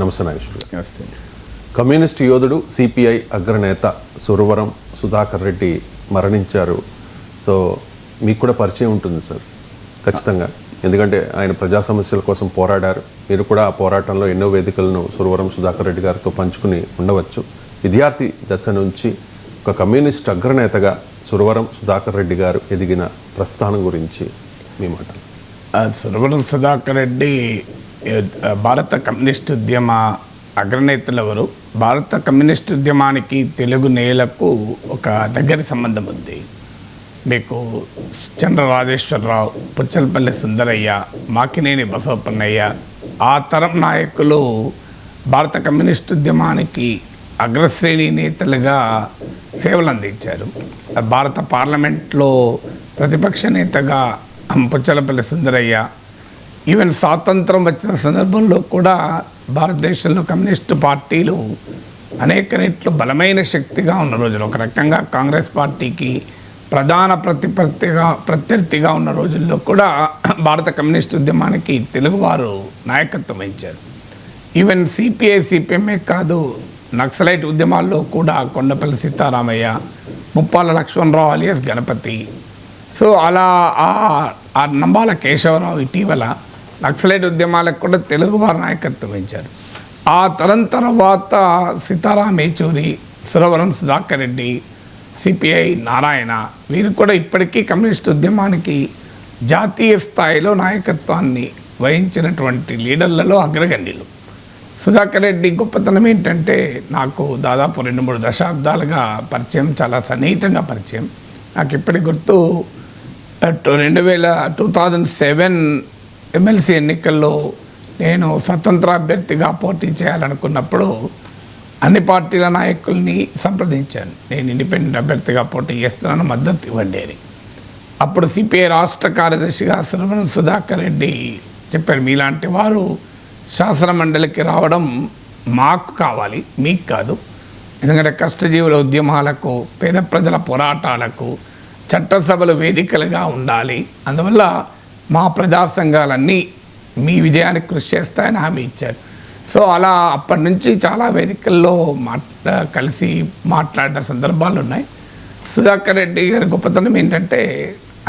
నమస్తే నాగేశ్వర గారు. కమ్యూనిస్ట్ యోధుడు సిపిఐ అగ్రనేత సురవరం సుధాకర్ రెడ్డి మరణించారు. సో మీకు కూడా పరిచయం ఉంటుంది సార్ ఖచ్చితంగా, ఎందుకంటే ఆయన ప్రజా సమస్యల కోసం పోరాడారు. మీరు కూడా ఆ పోరాటంలో ఎన్నో వేదికలను సురవరం సుధాకర్ రెడ్డి గారితో పంచుకుని ఉండవచ్చు. విద్యార్థి దశ నుంచి ఒక కమ్యూనిస్ట్ అగ్రనేతగా సురవరం సుధాకర్ రెడ్డి గారు ఎదిగిన ప్రస్థానం గురించి మీ మాటలు. సురవరం సుధాకర్ రెడ్డి భారత కమ్యూనిస్ట్ ఉద్యమ అగ్రనేతలు ఎవరు. భారత కమ్యూనిస్ట్ ఉద్యమానికి తెలుగు నేలకు ఒక దగ్గర సంబంధం ఉంది. మీకు చంద్ర రాజేశ్వరరావు, పుచ్చలపల్లి సుందరయ్య, మాకినేని బసవపన్నయ్య ఆ తరం నాయకులు భారత కమ్యూనిస్ట్ ఉద్యమానికి అగ్రశ్రేణి నేతలుగా సేవలు అందించారు. భారత పార్లమెంట్లో ప్రతిపక్ష నేతగా పుచ్చలపల్లి సుందరయ్య, ఈవెన్ స్వాతంత్రం వచ్చిన సందర్భంలో కూడా భారతదేశంలో కమ్యూనిస్టు పార్టీలు అనేక రెట్లు బలమైన శక్తిగా ఉన్న రోజులు, ఒక రకంగా కాంగ్రెస్ పార్టీకి ప్రధాన ప్రత్యర్థిగా ఉన్న రోజుల్లో కూడా భారత కమ్యూనిస్ట్ ఉద్యమానికి తెలుగువారు నాయకత్వం వహించారు. ఈవెన్ సిపిఐ సిపిఎంఏ కాదు, నక్సలైట్ ఉద్యమాల్లో కూడా కొండపల్లి సీతారామయ్య, ముప్పాల లక్ష్మణరావు అలియాస్ గణపతి, సో అలా ఆ నంబాల కేశవరావు ఇటీవల నక్సలైట్ ఉద్యమాలకు కూడా తెలుగువారు నాయకత్వం వహించారు. ఆ తరం తర్వాత సీతారాం ఏచూరి, సురవరం సుధాకర్ రెడ్డి, సిపిఐ నారాయణ వీరు కూడా ఇప్పటికీ కమ్యూనిస్ట్ ఉద్యమానికి జాతీయ స్థాయిలో నాయకత్వాన్ని వహించినటువంటి లీడర్లలో అగ్రగణ్యులు. సుధాకర్ రెడ్డి గొప్పతనం ఏంటంటే, నాకు దాదాపు 2-3 దశాబ్దాలుగా పరిచయం, చాలా సన్నిహితంగా పరిచయం. నాకు ఇప్పటి గుర్తు 2007 ఎమ్మెల్సీ ఎన్నికల్లో నేను స్వతంత్ర అభ్యర్థిగా పోటీ చేయాలనుకున్నప్పుడు అన్ని పార్టీల నాయకుల్ని సంప్రదించాను. నేను ఇండిపెండెంట్ అభ్యర్థిగా పోటీ చేస్తున్నాను, మద్దతు ఇవ్వండి అని. అప్పుడు సిపిఐ రాష్ట్ర కార్యదర్శిగా సురవరం సుధాకర్ రెడ్డి చెప్పారు, మీలాంటి వారు శాసన మండలికి రావడం మాకు కావాలి, మీకు కాదు. ఎందుకంటే కష్టజీవుల ఉద్యమాలకు, పేద ప్రజల పోరాటాలకు చట్టసభలు వేదికలుగా ఉండాలి. అందువల్ల మా ప్రజా సంఘాలన్నీ మీ విజయానికి కృషి చేస్తాయని హామీ ఇచ్చారు. సో అలా అప్పటి నుంచి చాలా వేదికల్లో కలిసి మాట్లాడిన సందర్భాలు ఉన్నాయి. సుధాకర్ రెడ్డి గారి గొప్పతనం ఏంటంటే,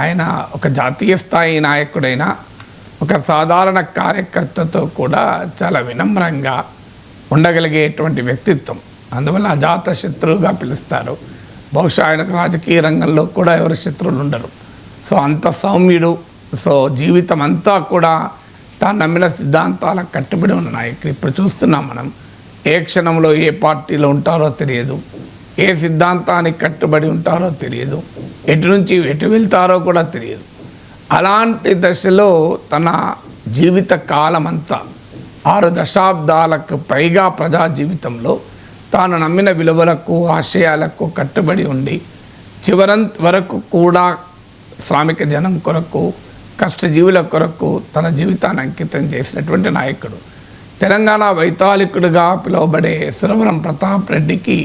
ఆయన ఒక జాతీయ స్థాయి నాయకుడైన ఒక సాధారణ కార్యకర్తతో కూడా చాలా వినమ్రంగా ఉండగలిగేటువంటి వ్యక్తిత్వం. అందువల్ల అజాత శత్రువుగా పిలుస్తారు. బహుశా ఆయనకు రాజకీయ రంగంలో కూడా ఎవరి శత్రువులు ఉండరు. సో అంత సౌమ్యుడు. సో జీవితం అంతా కూడా తాను నమ్మిన సిద్ధాంతాలకు కట్టుబడి ఉన్న నాయకుడు. ఇప్పుడు చూస్తున్నాం మనం, ఏ క్షణంలో ఏ పార్టీలో ఉంటారో తెలియదు, ఏ సిద్ధాంతానికి కట్టుబడి ఉంటారో తెలియదు, ఎటు నుంచి ఎటు వెళ్తారో కూడా తెలియదు. అలాంటి దశలో తన జీవిత కాలమంతా 6 దశాబ్దాలకు పైగా ప్రజా జీవితంలో తాను నమ్మిన విలువలకు, ఆశయాలకు కట్టుబడి ఉండి చివరంత వరకు కూడా శ్రామిక జనం కొరకు, కష్టజీవుల కొరకు తన జీవితాన్ని అంకితం చేసినటువంటి నాయకుడు. తెలంగాణ వైతాళికుడిగా పిలువబడే సురవరం ప్రతాప్ రెడ్డికి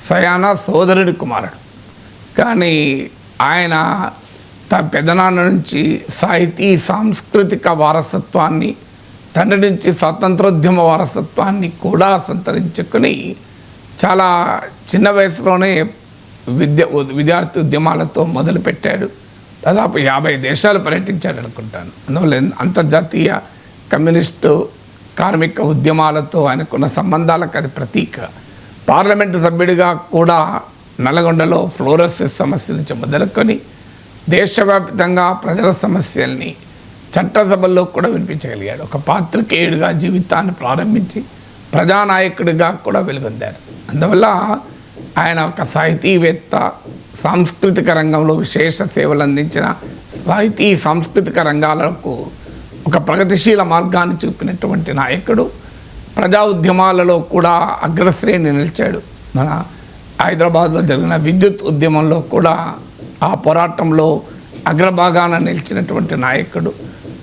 స్వయాన సోదరుడి కుమారుడు. కానీ ఆయన తన పెదనాన్న నుంచి సాహితీ సాంస్కృతిక వారసత్వాన్ని, తండ్రి నుంచి స్వాతంత్రోద్యమ వారసత్వాన్ని కూడా సంతరించుకొని చాలా చిన్న వయసులోనే విద్యార్థి ఉద్యమాలతో మొదలుపెట్టాడు. దాదాపు 50 దేశాలు పర్యటించాడు అనుకుంటాను. అందువల్ల అంతర్జాతీయ కమ్యూనిస్టు కార్మిక ఉద్యమాలతో ఆయనకున్న సంబంధాలకు అది ప్రతీక. పార్లమెంటు సభ్యుడిగా కూడా నల్గొండలో ఫ్లోరోసిస్ సమస్య నుంచి మొదలుకొని దేశవ్యాప్తంగా ప్రజల సమస్యల్ని చట్టసభల్లో కూడా వినిపించగలిగాడు. ఒక పాత్రికేయుడిగా జీవితాన్ని ప్రారంభించి ప్రజానాయకుడిగా కూడా వెలుగొందారు. అందువల్ల ఆయన ఒక సాహితీవేత్త, సాంస్కృతిక రంగంలో విశేష సేవలు అందించిన సాహితీ సాంస్కృతిక రంగాలకు ఒక ప్రగతిశీల మార్గాన్ని చూపినటువంటి నాయకుడు. ప్రజా ఉద్యమాలలో కూడా అగ్రశ్రేణి నిలిచాడు. మన హైదరాబాద్లో జరిగిన విద్యుత్ ఉద్యమంలో కూడా ఆ పోరాటంలో అగ్రభాగాన నిలిచినటువంటి నాయకుడు.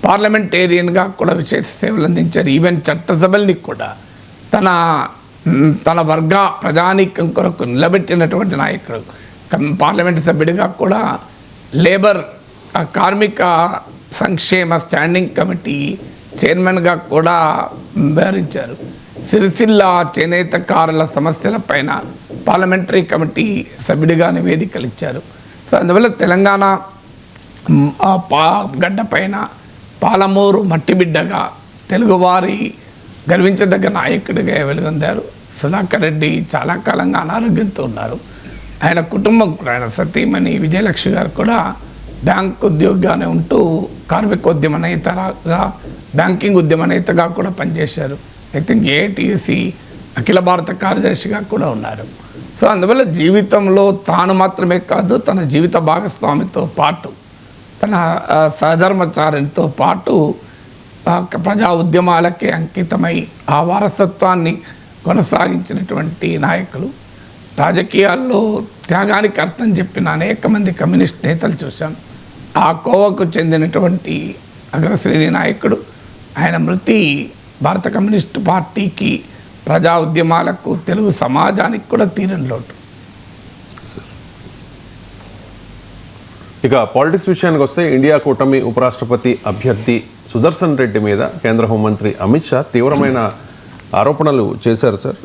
పార్లమెంటేరియన్గా కూడా విశేష సేవలు అందించారు. ఈవెన్ చట్టసభల్ని కూడా తన వర్గ ప్రజానీకం కొరకు నిలబెట్టినటువంటి నాయకుడు. పార్లమెంటు సభ్యుడిగా కూడా లేబర్ కార్మిక సంక్షేమ స్టాండింగ్ కమిటీ చైర్మన్గా కూడా వ్యవహరించారు. సిరిసిల్ల చేనేతకారుల సమస్యలపైన పార్లమెంటరీ కమిటీ సభ్యుడిగా నివేదికలు ఇచ్చారు. సో అందువల్ల తెలంగాణ గడ్డపైన పాలమూరు మట్టిబిడ్డగా తెలుగువారి గర్వించదగ్గ నాయకుడిగా వెలుగొందారు. సుధాకర్ రెడ్డి చాలా కాలంగా అనారోగ్యంతో ఉన్నారు. ఆయన కుటుంబం కూడా, ఆయన సతీమణి విజయలక్ష్మి గారు కూడా బ్యాంక్ ఉద్యోగిగానే ఉంటూ కార్మికోద్యమ నేతగా, బ్యాంకింగ్ ఉద్యమ నేతగా కూడా పనిచేశారు. ఐ థింక్ ఏఐటీయూసీ అఖిల భారత కార్యదర్శిగా కూడా ఉన్నారు. సో అందువల్ల జీవితంలో తాను మాత్రమే కాదు, తన జీవిత భాగస్వామితో పాటు, తన సహధర్మచారితో పాటు ప్రజా ఉద్యమాలకే అంకితమై ఆ వారసత్వాన్ని కొనసాగించినటువంటి నాయకులు. రాజకీయాల్లో త్యాగానికి అర్థం చెప్పిన అనేక మంది కమ్యూనిస్ట్ నేతలు చూశాం. ఆ కోవకు చెందినటువంటి అగ్రశ్రేణి నాయకుడు. ఆయన మృతి భారత కమ్యూనిస్టు పార్టీకి, ప్రజా ఉద్యమాలకు, తెలుగు సమాజానికి కూడా తీరని లోటు. ఇక పాలిటిక్స్ విషయానికి వస్తే ఇండియా కూటమి ఉపరాష్ట్రపతి అభ్యర్థి సుదర్శన్ రెడ్డి మీద కేంద్ర హోంమంత్రి అమిత్ షా తీవ్రమైన ఆరోపణలు చేశారు సార్.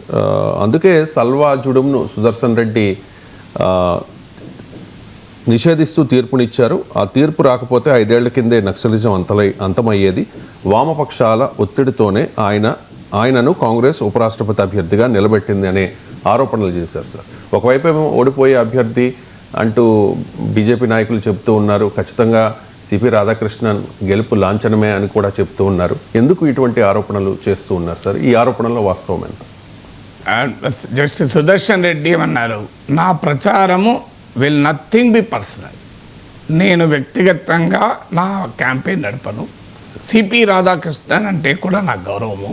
అందుకే సల్వా జుడుంను సుదర్శన్ రెడ్డి నిషేధిస్తూ తీర్పునిచ్చారు. ఆ తీర్పు రాకపోతే 5 ఏళ్ల కిందే నక్సలిజం అంతమయ్యేది. వామపక్షాల ఒత్తిడితోనే ఆయనను కాంగ్రెస్ ఉపరాష్ట్రపతి అభ్యర్థిగా నిలబెట్టింది అనే ఆరోపణలు చేశారు సార్. ఒకవైపు ఏమో ఓడిపోయే అభ్యర్థి అంటూ బీజేపీ నాయకులు చెప్తూ ఉన్నారు. ఖచ్చితంగా సిపి రాధాకృష్ణన్ గెలుపు లాంఛనమే అని కూడా చెప్తూ ఉన్నారు. ఎందుకు ఇటువంటి ఆరోపణలు చేస్తూ ఉన్నారు సార్? ఈ ఆరోపణలో వాస్తవం ఎంత? జస్టిస్ సుదర్శన్ రెడ్డి ఏమన్నారు, నా ప్రచారము విల్ నథింగ్ బి పర్సనల్. నేను వ్యక్తిగతంగా నా క్యాంపెయిన్ నడపను. సిపి రాధాకృష్ణన్ అంటే కూడా నాకు గౌరవము.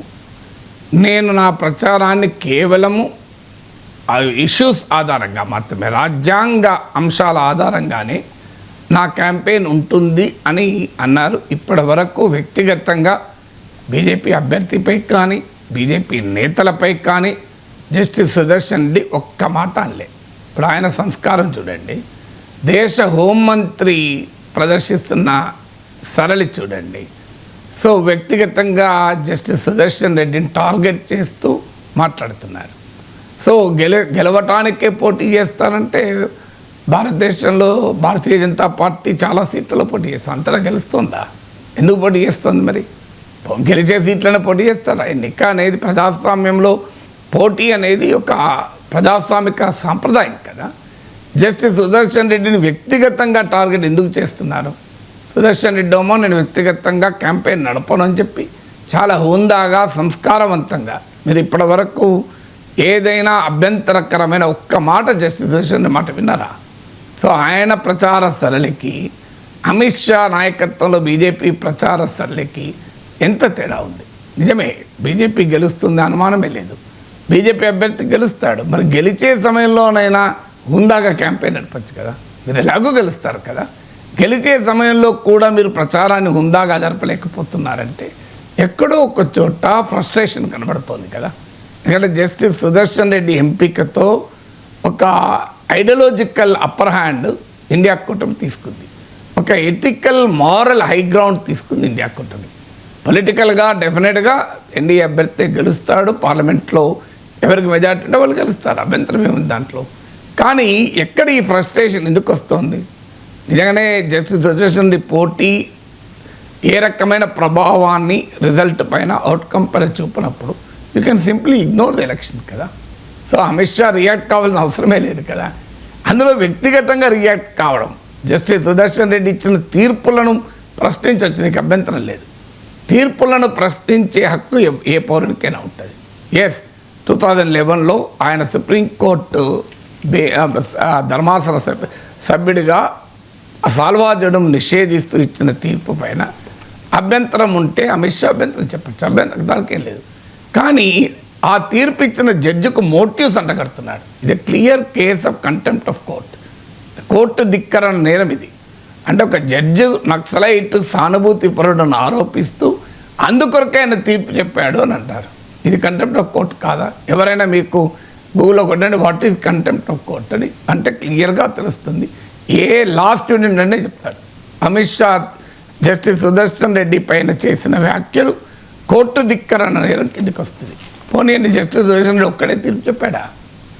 నేను నా ప్రచారాన్ని కేవలము ఇష్యూస్ ఆధారంగా మాత్రమే, రాజ్యాంగ అంశాల ఆధారంగానే నా క్యాంపెయిన్ ఉంటుంది అని అన్నారు. ఇప్పటి వరకు వ్యక్తిగతంగా బీజేపీ అభ్యర్థిపై కానీ, బీజేపీ నేతలపై కానీ జస్టిస్ సుదర్శన్ రెడ్డి ఒక్క మాట అనలే. ఇప్పుడు ఆయన సంస్కారం చూడండి, దేశ హోంమంత్రి ప్రదర్శిస్తున్న సరళి చూడండి. సో వ్యక్తిగతంగా జస్టిస్ సుదర్శన్ రెడ్డిని టార్గెట్ చేస్తూ మాట్లాడుతున్నారు. సో గెలవటానికే పోటీ చేస్తారంటే భారతదేశంలో భారతీయ జనతా పార్టీ చాలా సీట్లలో పోటీ చేస్తుంది. అంతటా గెలుస్తుందా? ఎందుకు పోటీ చేస్తుంది? మరి గెలిచే సీట్లనే పోటీ చేస్తారా? ఎన్నిక అనేది ప్రజాస్వామ్యంలో పోటీ అనేది ఒక ప్రజాస్వామిక సాంప్రదాయం కదా. జస్టిస్ సుదర్శన్ రెడ్డిని వ్యక్తిగతంగా టార్గెట్ ఎందుకు చేస్తున్నారు? సుదర్శన్ రెడ్డి ఏమో నేను వ్యక్తిగతంగా క్యాంపెయిన్ నడపను అని చెప్పి చాలా హుందాగా, సంస్కారవంతంగా, మీరు ఇప్పటి వరకు ఏదైనా అభ్యంతరకరమైన ఒక్క మాట జస్టిస్ సుదర్శన్ రెడ్డి మాట విన్నారా? సో ఆయన ప్రచార సరళికి, అమిత్ షా నాయకత్వంలో బీజేపీ ప్రచార సరళికి ఎంత తేడా ఉంది? నిజమే, బీజేపీ గెలుస్తుంది, అనుమానమే లేదు. బీజేపీ అభ్యర్థి గెలుస్తాడు. మరి గెలిచే సమయంలోనైనా హుందాగా క్యాంపెయిన్ నడపచ్చు కదా. మీరు ఎలాగో గెలుస్తారు కదా. గెలిచే సమయంలో కూడా మీరు ప్రచారాన్ని హుందాగా జరపలేకపోతున్నారంటే ఎక్కడో ఒక చోట ఫ్రస్ట్రేషన్ కనబడుతోంది కదా. ఎందుకంటే జస్టిస్ సుదర్శన్ రెడ్డి ఎంపికతో ఒక ఐడియాలజికల్ అప్పర్ హ్యాండ్ ఇండియా కూటమి తీసుకుంది. ఒక ఎథికల్ మారల్ హై గ్రౌండ్ తీసుకుంది ఇండియా కూటమి. పొలిటికల్గా డెఫినెట్గా ఎన్డీఏ అభ్యర్థి గెలుస్తాడు. పార్లమెంట్లో ఎవరికి మెజార్టీ ఉంటే వాళ్ళు గెలుస్తారు, అభ్యంతరం ఏముంది దాంట్లో. కానీ ఎక్కడ ఈ ఫ్రస్ట్రేషన్ ఎందుకు వస్తుంది? నిజంగానే జస్టిస్ సుదర్శన్ రెడ్డి పోటీ ఏ రకమైన ప్రభావాన్ని రిజల్ట్ పైన, అవుట్కమ్ పైన చూపినప్పుడు you can simply ignore the election కదా. సో అమిత్ షా రియాక్ట్ కావాల్సిన అవసరమే లేదు కదా. అందులో వ్యక్తిగతంగా రియాక్ట్ కావడం, జస్టిస్ సుదర్శన్ రెడ్డి ఇచ్చిన తీర్పులను ప్రశ్నించవచ్చు, నీకు అభ్యంతరం లేదు. తీర్పులను ప్రశ్నించే హక్కు ఏ పౌరునికైనా ఉంటుంది. ఎస్, 2011లో ఆయన సుప్రీంకోర్టు ధర్మాసన సభ్యుడిగా సాల్వాజడం నిషేధిస్తూ ఇచ్చిన తీర్పు పైన అభ్యంతరం ఉంటే అమిత్ షా అభ్యంతరం చెప్పచ్చు, అభ్యంతరం దానికేం లేదు. కానీ ఆ తీర్పు ఇచ్చిన జడ్జికు మోటివ్స్ అంటగడుతున్నాడు. ఇది clear case of contempt of court. Court ధిక్కరణ నేరం ఇది. అంటే ఒక జడ్జి నక్సలైట్ సానుభూతి పరుడును ఆరోపిస్తూ అందుకొరకే ఆయన తీర్పు చెప్పాడు అని అంటారు. ఇది కంటెంప్ట్ ఆఫ్ కోర్ట్ కాదా? ఎవరైనా మీకు గూగుల్లో కొట్టండి what is contempt of court అని, అంటే క్లియర్గా తెలుస్తుంది. ఏ లా స్టూడెంట్ అంటే చెప్తాడు. అమిత్ షా జస్టిస్ సుదర్శన్ రెడ్డి పైన చేసిన వ్యాఖ్యలు కోర్టు ధిక్కరణ నేరం కిందకి వస్తుంది. పోనీ జస్టిస్ సుదర్శన్ రెడ్డి ఒక్కడే తీర్పు చెప్పాడా?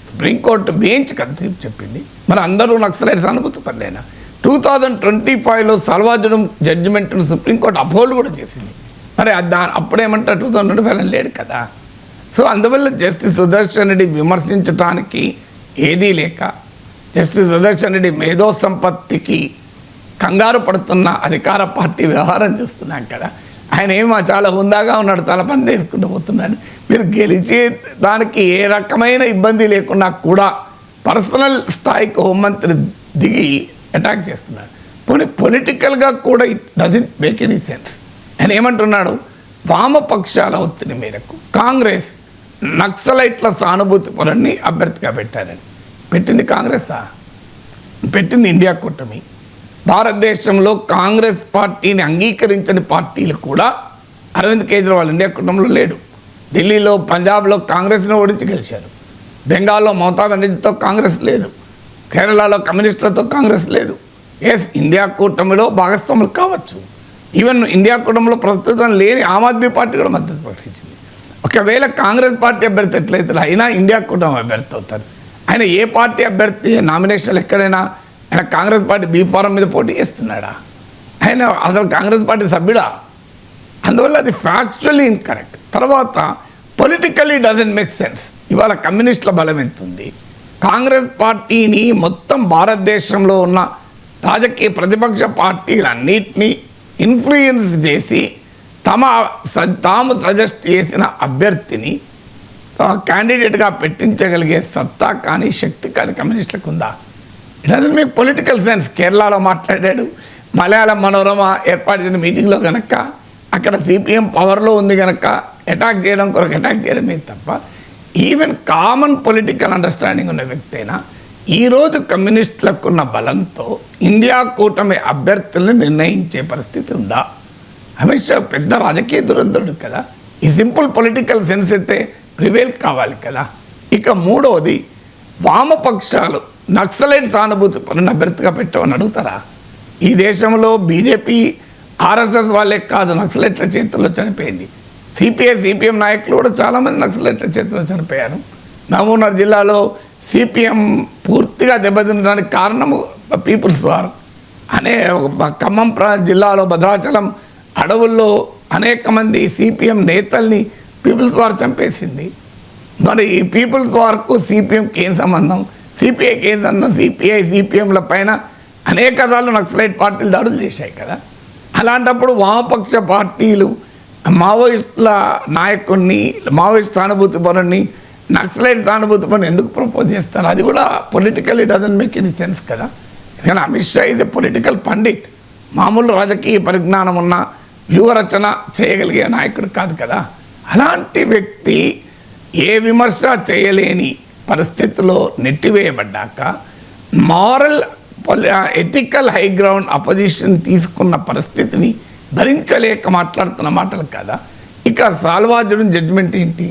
సుప్రీంకోర్టు బెంచ్ కదా తీర్పు చెప్పింది. మరి అందరూ నక్సలైట్స్ అనుభూతి పడలేనా? 2025లో సల్వాజుడం జడ్జిమెంట్ను సుప్రీంకోర్టు అపోల్డ్ కూడా చేసింది. మరి అప్పుడేమంటా 2025 లేడు కదా. సో అందువల్ల జస్టిస్ సుదర్శన్ రెడ్డి విమర్శించడానికి ఏదీ లేక, జస్టిస్ సుదర్శన్ రెడ్డి మేధో సంపత్తికి కంగారు పడుతున్న అధికార పార్టీ వ్యవహారం చూస్తున్నాం కదా. ఆయన ఏమో చాలా హుందాగా ఉన్నాడు, తల పని తీసుకుంటూ పోతున్నాడు. మీరు గెలిచే దానికి ఏ రకమైన ఇబ్బంది లేకున్నా కూడా పర్సనల్ స్థాయికి హోంమంత్రి దిగి అటాక్ చేస్తున్నాడు. పోనీ పొలిటికల్గా కూడా it doesn't make any sense. ఆయన ఏమంటున్నాడు, వామపక్షాల ఒత్తిడి మేరకు కాంగ్రెస్ నక్సలైట్ల సానుభూతి పరుణ్ణి అభ్యర్థిగా పెట్టారని. పెట్టింది కాంగ్రెసా? పెట్టింది ఇండియా కూటమి. భారతదేశంలో కాంగ్రెస్ పార్టీని అంగీకరించని పార్టీలు కూడా అరవింద్ కేజ్రీవాల్ ఇండియా కూటమిలో లేడు. ఢిల్లీలో, పంజాబ్లో కాంగ్రెస్ని ఓడించి గెలిచారు. బెంగాల్లో మమతా బెనర్జీతో కాంగ్రెస్ లేదు. కేరళలో కమ్యూనిస్టులతో కాంగ్రెస్ లేదు. ఎస్, ఇండియా కూటమిలో భాగస్వాములు కావచ్చు. ఈవెన్ ఇండియా కూటమిలో ప్రస్తుతం లేని ఆమ్ ఆద్మీ పార్టీ కూడా మద్దతు ప్రకటించింది. ఒకవేళ కాంగ్రెస్ పార్టీ అభ్యర్థి ఎట్లయితే అయినా ఇండియా కూటమి అభ్యర్థి అవుతారు. ఆయన ఏ పార్టీ అభ్యర్థి నామినేషన్లు ఎక్కడైనా ఆయన కాంగ్రెస్ పార్టీ బీ ఫారం మీద పోటీ చేస్తున్నాడా? ఆయన అసలు కాంగ్రెస్ పార్టీ సభ్యుడా? అందువల్ల అది ఫ్యాక్చువల్లీ ఇన్కరెక్ట్. తర్వాత పొలిటికల్లీ డజంట్ మేక్ సెన్స్. ఇవాళ కమ్యూనిస్టుల బలం ఎంత ఉంది? కాంగ్రెస్ పార్టీని మొత్తం భారతదేశంలో ఉన్న రాజకీయ ప్రతిపక్ష పార్టీలన్నింటినీ ఇన్ఫ్లుయెన్స్ చేసి తాము సజెస్ట్ చేసిన అభ్యర్థిని క్యాండిడేట్గా పెట్టించగలిగే సత్తా కానీ శక్తి కానీ కమ్యూనిస్టులకు ఉందా? It doesn't make political sense. కేరళలో మాట్లాడాడు, మలయాళం మనోరమ ఏర్పాటు చేసిన మీటింగ్లో కనుక అక్కడ సిపిఎం పవర్లో ఉంది కనుక అటాక్ చేయడం కొరకు అటాక్ చేయడమే తప్ప ఈవెన్ కామన్ పొలిటికల్ అండర్స్టాండింగ్ ఉన్న వ్యక్తి అయినా ఈరోజు కమ్యూనిస్టులకు ఉన్న బలంతో ఇండియా కూటమి అభ్యర్థులను నిర్ణయించే పరిస్థితి ఉందా? అమిత్ షా పెద్ద రాజకీయ దురంధరుడు కదా. ఈ సింపుల్ పొలిటికల్ సెన్స్ అయితే ప్రివేల్ కావాలి కదా. ఇక మూడవది, వామపక్షాలు నక్సలైట్ సానుభూతి పరుని అభ్యర్థిగా పెట్టమని అడుగుతారా? ఈ దేశంలో బీజేపీ, ఆర్ఎస్ఎస్ వాళ్ళే కాదు నక్సలైట్ల చేతుల్లో చనిపోయింది. సిపిఎం నాయకులు కూడా చాలామంది నక్సలైట్ల చేతుల్లో చనిపోయారు. మహబూబ్నగర్ జిల్లాలో సిపిఎం పూర్తిగా దెబ్బతినడానికి కారణము పీపుల్స్ వార్. ఖమ్మం జిల్లాలో భద్రాచలం అడవుల్లో అనేక మంది సిపిఎం నేతల్ని పీపుల్స్ వార్ చంపేసింది. మరి ఈ పీపుల్స్ వార్కు సిపిఎంకి ఏం సంబంధం? సిపిఐకి ఏం సంబంధం? సిపిఐ సిపిఎంల పైన అనేక సార్లు నక్సలైట్ పార్టీలు దాడులు చేశాయి కదా. అలాంటప్పుడు వామపక్ష పార్టీలు మావోయిస్టుల నాయకుడిని, మావోయిస్ట్ సానుభూతి పరుని, నక్సలైట్ సానుభూతి పరుని ఎందుకు ప్రపోజ్ చేస్తారు? అది కూడా political it doesn't make any sense కదా. ఎందుకంటే అమిత్ షా ఇది పొలిటికల్ పండిట్, మామూలు రాజకీయ పరిజ్ఞానం ఉన్న వ్యూహరచన చేయగలిగే నాయకుడు కాదు కదా. అలాంటి వ్యక్తి ఏ విమర్శ చేయలేని పరిస్థితిలో నెట్టివేయబడ్డాక moral ethical high ground opposition తీసుకున్న పరిస్థితిని భరించలేక మాట్లాడుతున్న మాటలు కదా. ఇక సాల్వాజుడం జడ్జిమెంట్ ఏంటి?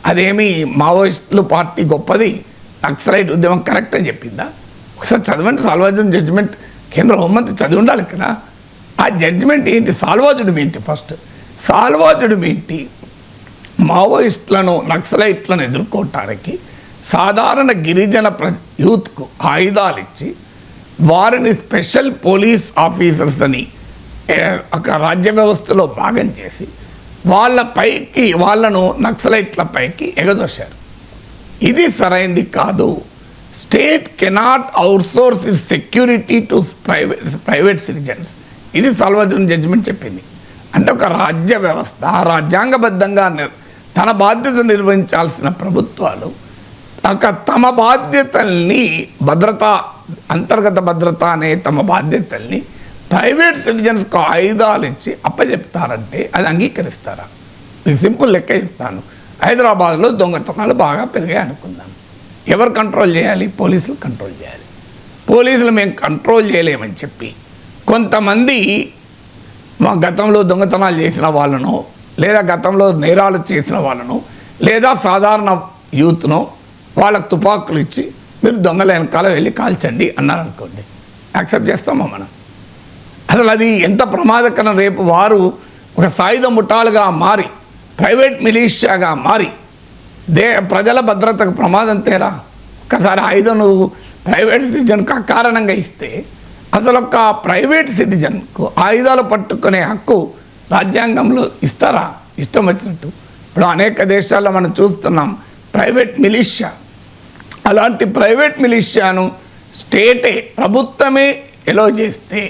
అదేమి మావోయిస్టులు పార్టీ గొప్పది, నక్సలైట్ ఉద్యమం కరెక్ట్ అని చెప్పిందా? ఒకసారి చదవండి సాల్వాజుడం జడ్జిమెంట్. కేంద్ర హోంమంత్రి చదివి ఉండాలి కదా. ఆ జడ్జిమెంట్ ఏంటి? సాల్వాజుడం ఏంటి? ఫస్ట్ సాల్వాజుడం ఏంటి? మావోయిస్టులను, నక్సలైట్లను ఎదుర్కోవటానికి సాధారణ గిరిజన యూత్కు ఆయుధాలు ఇచ్చి వారిని స్పెషల్ పోలీస్ ఆఫీసర్స్ అని ఒక రాజ్య వ్యవస్థలో భాగం చేసి వాళ్ళను నక్సలైట్ల పైకి ఎగదోశారు. ఇది సరైంది కాదు. State cannot outsource it security to private citizens. ఇది సాల్వాజుడం జడ్జిమెంట్ చెప్పింది. అంటే ఒక రాజ్య వ్యవస్థ రాజ్యాంగబద్ధంగా తన బాధ్యత నిర్వహించాల్సిన ప్రభుత్వాలు తమ బాధ్యతల్ని అంతర్గత భద్రత అనే తమ బాధ్యతల్ని ప్రైవేట్ సిటిజన్స్కు ఆయుధాలు ఇచ్చి అప్పచెప్తారంటే అది అంగీకరిస్తారా? మీకు సింపుల్ లెక్క చెప్తాను. హైదరాబాద్లో దొంగతనాలు బాగా పెరిగాయి అనుకుందాం. ఎవరు కంట్రోల్ చేయాలి? పోలీసులు కంట్రోల్ చేయాలి. పోలీసులు మేము కంట్రోల్ చేయలేమని చెప్పి కొంతమంది మా గతంలో దొంగతనాలు చేసిన వాళ్ళను, లేదా గతంలో నేరాలు చేసిన వాళ్ళను, లేదా సాధారణ యూత్ను వాళ్ళకు తుపాకులు ఇచ్చి మీరు దొంగల వెనకాల వెళ్ళి కాల్చండి అన్నారనుకోండి, యాక్సెప్ట్ చేస్తామా మనం? అసలు అది ఎంత ప్రమాదకరం. రేపు వారు ఒక సాయుధ ముఠాలుగా మారి, ప్రైవేట్ మిలీషియాగా మారి ప్రజల భద్రతకు ప్రమాదం తేరా. ఒకసారి ఆయుధం నువ్వు ప్రైవేట్ సిటిజన్కు అకారణంగా ఇస్తే అసలు ఒక ప్రైవేట్ సిటిజన్కు ఆయుధాలు పట్టుకునే హక్కు రాజ్యాంగంలో ఇస్తారా? ఇష్టం వచ్చినట్టు. ఇప్పుడు అనేక దేశాల్లో మనం చూస్తున్నాం ప్రైవేట్ మిలిషియా. అలాంటి ప్రైవేట్ మిలిషియాను స్టేటే, ప్రభుత్వమే ఎలో చేస్తే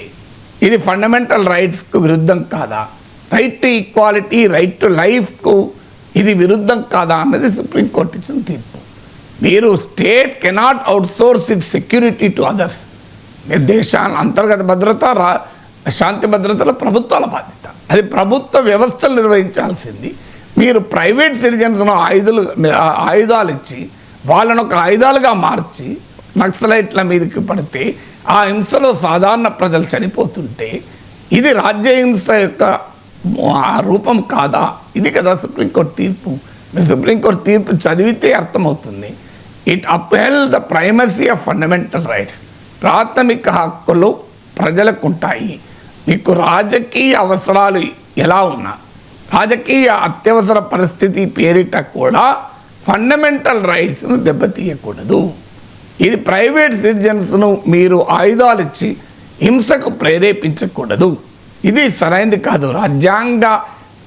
ఇది ఫండమెంటల్ రైట్స్కు విరుద్ధం కాదా? Right to equality, right to లైఫ్కు ఇది విరుద్ధం కాదా అన్నది సుప్రీంకోర్టు ఇచ్చిన తీర్పు. మీరు state cannot outsource it security to others. మీరు దేశాల అంతర్గత భద్రత, శాంతి భద్రతల ప్రభుత్వాల బాధ్యత. అది ప్రభుత్వ వ్యవస్థలు నిర్వహించాల్సింది. మీరు ప్రైవేట్ సిటిజన్స్ను ఆయుధాలు ఇచ్చి వాళ్ళను ఒక ఆయుధాలుగా మార్చి నక్సలైట్ల మీదకి పడితే ఆ హింసలో సాధారణ ప్రజలు చనిపోతుంటే ఇది రాజ్యహింస యొక్క రూపం కాదా? ఇది కదా సుప్రీంకోర్టు తీర్పు. మీరు సుప్రీంకోర్టు తీర్పు చదివితే అర్థమవుతుంది. It upheld the primacy of fundamental rights. ప్రాథమిక హక్కులు ప్రజలకు ఉంటాయి. మీకు రాజకీయ అవసరాలు ఎలా ఉన్నా, రాజకీయ అత్యవసర పరిస్థితి పేరిట కూడా ఫండమెంటల్ రైట్స్ను దెబ్బతీయకూడదు. ఇది ప్రైవేట్ సిటిజన్స్ను మీరు ఆయుధాలు ఇచ్చి హింసకు ప్రేరేపించకూడదు. ఇది సరైనది కాదు. రాజ్యాంగ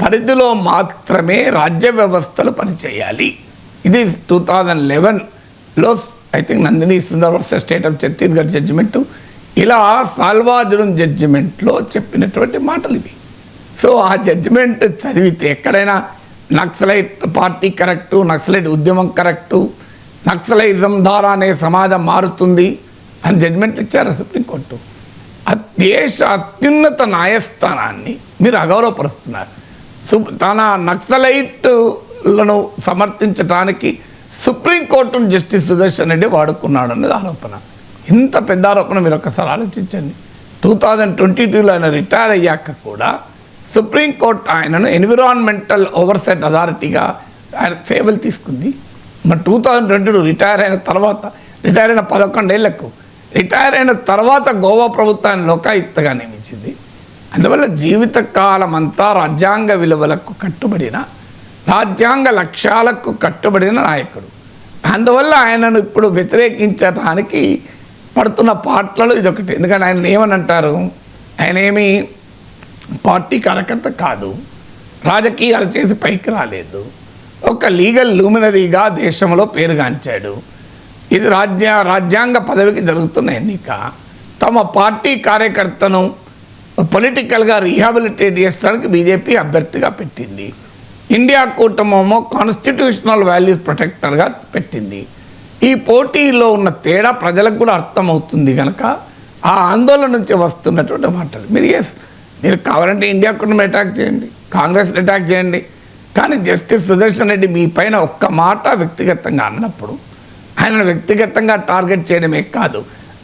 పరిధిలో మాత్రమే రాజ్య వ్యవస్థలు పనిచేయాలి. ఇది 2011లో I think Nandini Sundar versus state of Chhattisgarh judgement, ఇలా సాల్వాజురం జడ్జిమెంట్లో చెప్పినటువంటి మాటలు ఇవి. సో ఆ జడ్జిమెంట్ చదివితే ఎక్కడైనా నక్సలైట్ పార్టీ కరెక్టు, నక్సలైట్ ఉద్యమం కరెక్టు, నక్సలైజం ద్వారానే సమాజం మారుతుంది అని జడ్జిమెంట్ ఇచ్చారు సుప్రీంకోర్టు. దేశ అత్యున్నత న్యాయస్థానాన్ని మీరు అగౌరవపరుస్తున్నారు. తన నక్సలైట్లను సమర్థించడానికి సుప్రీంకోర్టును జస్టిస్ సుదర్శన్ రెడ్డి వాడుకున్నాడు అన్నది ఆరోపణ. ఇంత పెద్ద ఆరోపణ మీరు ఒకసారి ఆలోచించండి. 2022లో ఆయన రిటైర్ అయ్యాక కూడా సుప్రీంకోర్టు ఆయనను ఎన్విరాన్మెంటల్ ఓవర్సెట్ అథారిటీగా ఆయన సేవలు తీసుకుంది. మరి 2022 రిటైర్ అయిన తర్వాత, రిటైర్ అయిన 11 ఏళ్లకు రిటైర్ అయిన తర్వాత గోవా ప్రభుత్వాన్ని లోకాయుక్తగా నియమించింది. అందువల్ల జీవితకాలం అంతా రాజ్యాంగ విలువలకు కట్టుబడిన, రాజ్యాంగ లక్ష్యాలకు కట్టుబడిన నాయకుడు. అందువల్ల ఆయనను ఇప్పుడు వ్యతిరేకించడానికి పడుతున్న పాటలలో ఇదొకటి. ఎందుకంటే ఆయన ఏమని అంటారు, ఆయన ఏమీ పార్టీ కార్యకర్త కాదు, రాజకీయాలు చేసి పైకి రాలేదు, ఒక లీగల్ లూమినరీగా దేశంలో పేరుగాంచాడు. ఇది రాజ్యాంగ పదవికి జరుగుతున్న ఎన్నిక. తమ పార్టీ కార్యకర్తను పొలిటికల్గా రీహాబిలిటేట్ చేయడానికి బీజేపీ అభ్యర్థిగా పెట్టింది. ఇండియా కూటమేమో కాన్స్టిట్యూషనల్ వాల్యూస్ ప్రొటెక్టర్గా పెట్టింది. ఈ పోటీలో ఉన్న తేడా ప్రజలకు కూడా అర్థమవుతుంది కనుక ఆ ఆందోళన నుంచి వస్తున్నటువంటి మాటలు. మీరు కావాలంటే ఇండియా కూటమి అటాక్ చేయండి, కాంగ్రెస్ అటాక్ చేయండి, కానీ జస్టిస్ సుదర్శన్ రెడ్డి మీ పైన ఒక్క మాట వ్యక్తిగతంగా అన్నప్పుడు ఆయనను వ్యక్తిగతంగా టార్గెట్ చేయడమే కాదు,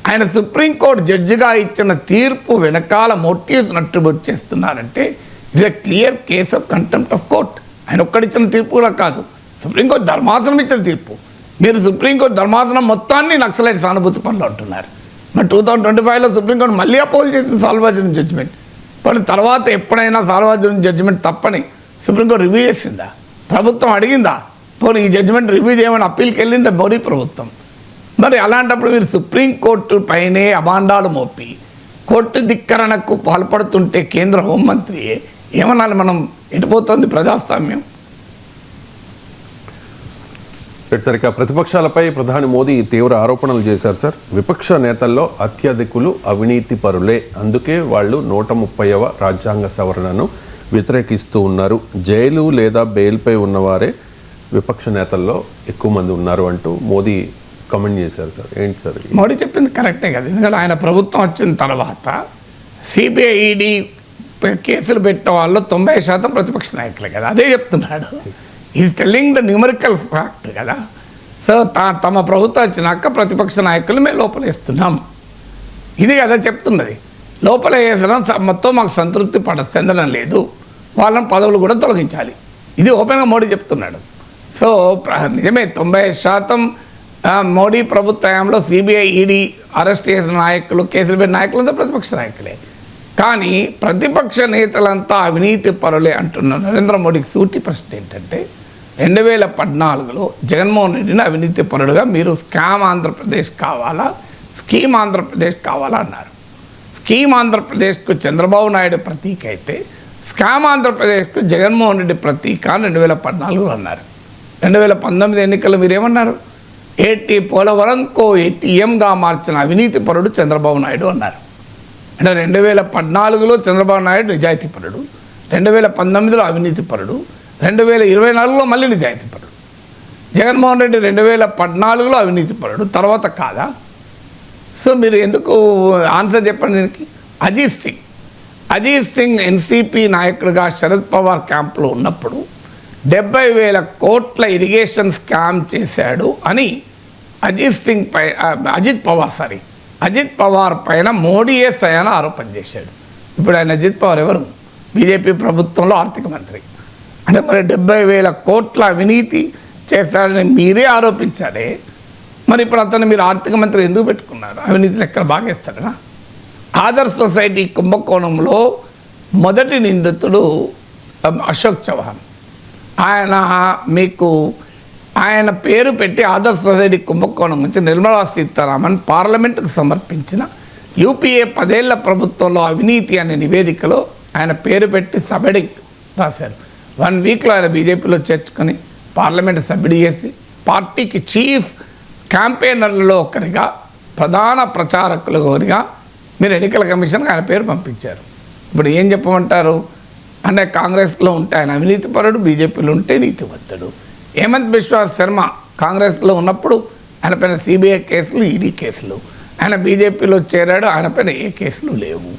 ఆయన సుప్రీంకోర్టు జడ్జిగా ఇచ్చిన తీర్పు వెనకాల మోటివ్స్ అట్రిబ్యూట్ చేస్తున్నారంటే ఇది clear case of contempt of court. ఆయన ఒక్కడిచ్చిన తీర్పు కూడా కాదు, సుప్రీంకోర్టు ధర్మాసనం ఇచ్చిన తీర్పు. మీరు సుప్రీంకోర్టు ధర్మాసనం మొత్తాన్ని నక్సలైట్ సానుభూతి పనులు అంటున్నారు. మరి 2025లో సుప్రీంకోర్టు మళ్ళీ అపోజ్ చేసిన సాల్వాజురం జడ్జిమెంట్. కానీ తర్వాత ఎప్పుడైనా సాల్వాజురం జడ్జిమెంట్ తప్పని సుప్రీంకోర్టు రివ్యూ చేసిందా? ప్రభుత్వం అడిగిందా? పోనీ ఈ జడ్జిమెంట్ రివ్యూ చేయమని అప్పీల్కి వెళ్ళిందా మోడీ ప్రభుత్వం? మరి అలాంటప్పుడు మీరు సుప్రీంకోర్టు పైనే అభాండాలు మోపి కోర్టు ధిక్కరణకు పాల్పడుతుంటే కేంద్ర హోంమంత్రి ఏమనాలి? మనం ఎటుపోతుంది ప్రజాస్వామ్యం? సరిగ్గా ప్రతిపక్షాలపై ప్రధాని మోదీ తీవ్ర ఆరోపణలు చేశారు సార్. విపక్ష నేతల్లో అత్యధికులు అవినీతి పరులే, అందుకే వాళ్ళు 130వ రాజ్యాంగ సవరణను వ్యతిరేకిస్తూ ఉన్నారు, జైలు లేదా బెయిల్పై ఉన్నవారే విపక్ష నేతల్లో ఎక్కువ మంది ఉన్నారు అంటూ మోదీ కమెంట్ చేశారు సార్. ఏంటి సార్? మోడీ చెప్పింది కరెక్టే కదా. ఎందుకంటే ఆయన ప్రభుత్వం వచ్చిన తర్వాత సిబిఐ ఈడీ కేసులు పెట్టిన వాళ్ళు 90% ప్రతిపక్ష నాయకులే కదా. అదే చెప్తున్నాడు. Is telling the numerical fact కదా. సో తమ ప్రభుత్వం వచ్చినాక ప్రతిపక్ష నాయకులు మేము లోపలేస్తున్నాం, ఇది కదా చెప్తున్నది. లోపల వేసడం మొత్తం మాకు సంతృప్తి చెందడం లేదు, వాళ్ళని పదవులు కూడా తొలగించాలి, ఇది ఓపెన్గా మోడీ చెప్తున్నాడు. సో నిజమే 90% మోడీ ప్రభుత్వంలో సిబిఐ ఈడీ అరెస్ట్ చేసిన నాయకులు, కేసులు పెట్టిన నాయకులంతా ప్రతిపక్ష నాయకులే. కానీ ప్రతిపక్ష నేతలంతా అవినీతి పరులే అంటున్న నరేంద్ర మోడీకి సూటి ప్రశ్న ఏంటంటే, 2014లో జగన్మోహన్ రెడ్డిని అవినీతి పరుడుగా మీరు స్కామ్ ఆంధ్రప్రదేశ్ కావాలా, స్కీమ్ ఆంధ్రప్రదేశ్ కావాలా అన్నారు. స్కీమ్ ఆంధ్రప్రదేశ్కు చంద్రబాబు నాయుడు ప్రతీక అయితే స్కామ్ ఆంధ్రప్రదేశ్కు జగన్మోహన్ రెడ్డి ప్రతీక అని 2014లో అన్నారు. 2019 ఎన్నికల్లో మీరేమన్నారు? పోలవరంకో ఏటీఎంగా మార్చిన అవినీతి పరుడు చంద్రబాబు నాయుడు అన్నారు. అంటే 2014లో చంద్రబాబు నాయుడు నిజాయితీ పరుడు, 2019లో అవినీతి పరుడు, 2024లో మళ్ళీ నిజాయితీ పరుడు. జగన్మోహన్ రెడ్డి 2014లో అవినీతి పరుడు, తర్వాత కాదా? సో మీరు ఎందుకు ఆన్సర్ చెప్పండి దీనికి? అజిత్ సింగ్ ఎన్సీపీ నాయకుడిగా శరద్ పవార్ క్యాంప్లో ఉన్నప్పుడు 70,000 కోట్ల ఇరిగేషన్ స్కామ్ చేశాడు అని అజిత్ పవార్ పైన మోడీయే స్వయాన ఆరోపణ చేశాడు. ఇప్పుడు ఆయన అజిత్ పవార్ ఎవరు? బీజేపీ ప్రభుత్వంలో ఆర్థిక మంత్రి. అంటే మరి 70,000 కోట్ల అవినీతి చేశాడని మీరే ఆరోపించారే, మరి ఇప్పుడు అతను మీరు ఆర్థిక మంత్రి ఎందుకు పెట్టుకున్నారు? అవినీతి లెక్కలు బాగేస్తాడనా? ఆదర్శ్ సొసైటీ కుంభకోణంలో మొదటి నిందితుడు అశోక్ చౌహాన్. ఆయన పేరు పెట్టి ఆదర్శ్ సొసైటీ కుంభకోణం నుంచి నిర్మలా సీతారామన్ పార్లమెంటుకు సమర్పించిన యూపీఏ 10 ఏళ్ల ప్రభుత్వంలో అవినీతి అనే నివేదికలో ఆయన పేరు పెట్టి సబ్హెడింగ్ రాశారు. 1 వీక్లో ఆయన బీజేపీలో చేర్చుకొని పార్లమెంటు సభ్యుడు చేసి పార్టీకి చీఫ్ క్యాంపెయినర్లలో ఒకరిగా, ప్రధాన ప్రచారకులుగా మీరు ఎన్నికల కమిషన్కి ఆయన పేరు పంపించారు. ఇప్పుడు ఏం చెప్పమంటారు? అంటే కాంగ్రెస్లో ఉంటే ఆయన అవినీతి పరుడు, బీజేపీలో ఉంటే నీతివంతుడు. హేమంత్ బిశ్వా శర్మ కాంగ్రెస్లో ఉన్నప్పుడు ఆయన పైన సిబిఐ కేసులు, ఈడీ కేసులు. ఆయన బీజేపీలో చేరాడు, ఆయన పైన ఏ కేసులు లేవు.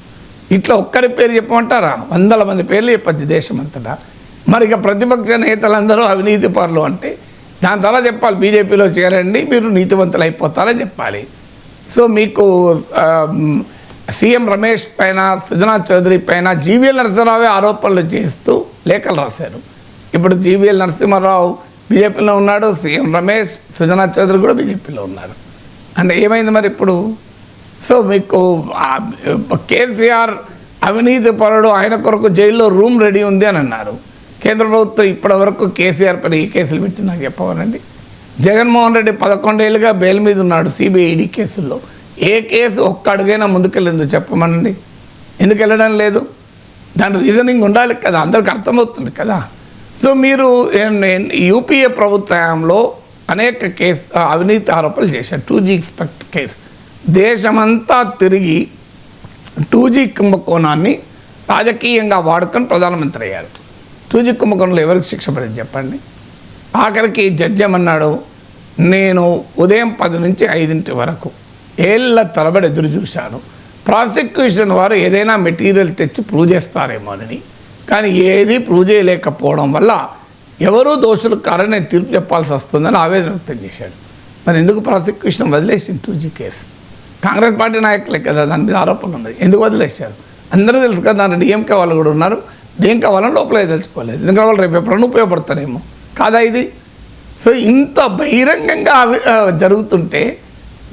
ఇట్లా ఒక్కరి పేరు చెప్పమంటారా? 100 మంది పేర్లు చెప్పచ్చు దేశమంతటా. మరి ఇక ప్రతిపక్ష నేతలందరూ అవినీతి పరులు అంటే దాని ద్వారా చెప్పాలి, బీజేపీలో చేరండి మీరు నీతివంతులు అయిపోతారని చెప్పాలి. సో మీకు సీఎం రమేష్ పైన, సుజనా చౌదరి పైన జీవీఎల్ నరసింహారావే ఆరోపణలు చేస్తూ లేఖలు రాశారు. ఇప్పుడు జీవీఎల్ నరసింహారావు బీజేపీలో ఉన్నాడు, సీఎం రమేష్, సుజనా చౌదరి కూడా బీజేపీలో ఉన్నారు. అంటే ఏమైంది మరి ఇప్పుడు? సో మీకు కేసీఆర్ అవినీతి పరుడు, ఆయన కొరకు జైల్లో రూమ్ రెడీ ఉంది అని అన్నారు. కేంద్ర ప్రభుత్వం ఇప్పటి వరకు కేసీఆర్ పైన ఈ కేసులు పెట్టి నాకు చెప్పవనండి. జగన్మోహన్ రెడ్డి 11 ఏళ్ళుగా బెయిల్ మీద ఉన్నాడు సిబిఐ, ఈడీ కేసుల్లో. ఏ కేసు ఒక్క అడుగైనా ముందుకెళ్ళిందో చెప్పమనండి. ఎందుకు వెళ్ళడం లేదు? దాని రీజనింగ్ ఉండాలి కదా, అందరికి అర్థమవుతుంది కదా. సో మీరు యూపీఏ ప్రభుత్వంలో అనేక అవినీతి ఆరోపణలు చేశారు. 2G ఎక్స్పెక్ట్ కేసు దేశమంతా తిరిగి 2G కుంభకోణాన్ని రాజకీయంగా వాడుకొని ప్రధానమంత్రి అయ్యారు. 2G కుంభకోణంలో ఎవరికి శిక్ష పడింది చెప్పండి? ఆఖరికి జడ్జి ఏమన్నాడు? నేను ఉదయం 10 నుంచి 5 వరకు ఏళ్ళ తరబడి ఎదురు చూశాను, ప్రాసిక్యూషన్ వారు ఏదైనా మెటీరియల్ తెచ్చి ప్రూవ్ చేస్తారేమోనని. కానీ ఏది ప్రూవ్ చేయలేకపోవడం వల్ల ఎవరూ దోషులు కారని తీర్పు చెప్పాల్సి వస్తుందని ఆవేదన వ్యక్తం చేశాడు. మరి ఎందుకు ప్రాసిక్యూషన్ వదిలేసింది 2G కేసు? కాంగ్రెస్ పార్టీ నాయకులే కదా దాని మీద ఆరోపణలు ఉన్నాయి, ఎందుకు వదిలేశారు? అందరూ తెలుసు కదా, దాంట్లో డిఎంకే వాళ్ళు కూడా ఉన్నారు. డిఎంకే వాళ్ళని లోపలే తెలుసుకోలేదు, ఎందుకంటే వాళ్ళు రేపు ఎప్పుడన్నా ఉపయోగపడతారేమో కాదా ఇది? సో ఇంత బహిరంగంగా జరుగుతుంటే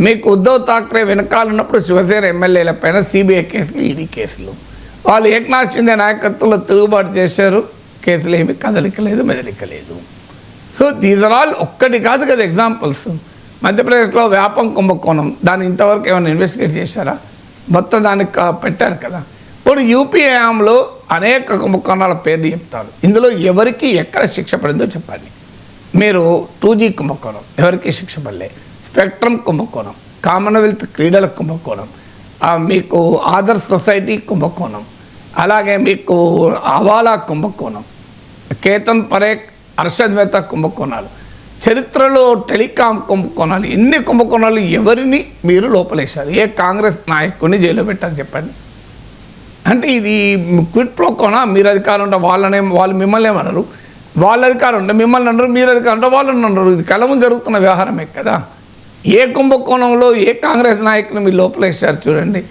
మీకు ఉద్ధవ్ ఠాక్రే వెనకాలన్నప్పుడు శివసేన ఎమ్మెల్యేల పైన సిబిఐ కేసులు, ఈడీ కేసులు. వాళ్ళు ఏక్నాథ్ షిండే నాయకత్వంలో తిరుగుబాటు చేశారు, కేసులు ఏమి కదలికలేదు, మెదలికలేదు. సో దీస్ ఆర్ ఆల్ ఒక్కటి కాదు కదా ఎగ్జాంపుల్స్. మధ్యప్రదేశ్లో వ్యాపం కుంభకోణం, దాన్ని ఇంతవరకు ఏమైనా ఇన్వెస్టిగేట్ చేశారా? మొత్తం దానికి పెట్టారు కదా. ఇప్పుడు యూపీఏలో అనేక కుంభకోణాల పేర్లు చెప్తారు. ఇందులో ఎవరికి ఎక్కడ శిక్ష పడిందో చెప్పండి. మీరు 2G కుంభకోణం ఎవరికి శిక్ష పడలే, స్పెక్ట్రమ్ కుంభకోణం, కామన్వెల్త్ క్రీడల కుంభకోణం, మీకు ఆదర్శ్ సొసైటీ కుంభకోణం, అలాగే మీకు హవాలా కుంభకోణం, కేతన్ పరేఖ్, హర్షద్ మెహతా కుంభకోణాలు, చరిత్రలో టెలికాం కుంభకోణాలు, ఎన్ని కుంభకోణాలు ఎవరిని మీరు లోపలేశారు? ఏ కాంగ్రెస్ నాయకుడిని జైల్లో పెట్టారు చెప్పండి? అంటే ఇది క్విట్ ప్రో కోనా? మీరు అధికారం ఉంటే వాళ్ళు మిమ్మల్ని ఏమన్నారు, వాళ్ళ అధికారం ఉంటే మిమ్మల్ని అన్నారు, మీరు అధికారం ఉంటే వాళ్ళని అన్నారు. ఇది కలము జరుగుతున్న వ్యవహారమే కదా. ఏ కుంభకోణంలో ఏ కాంగ్రెస్ నాయకుని మీరు లోపలేశారు చూడండి.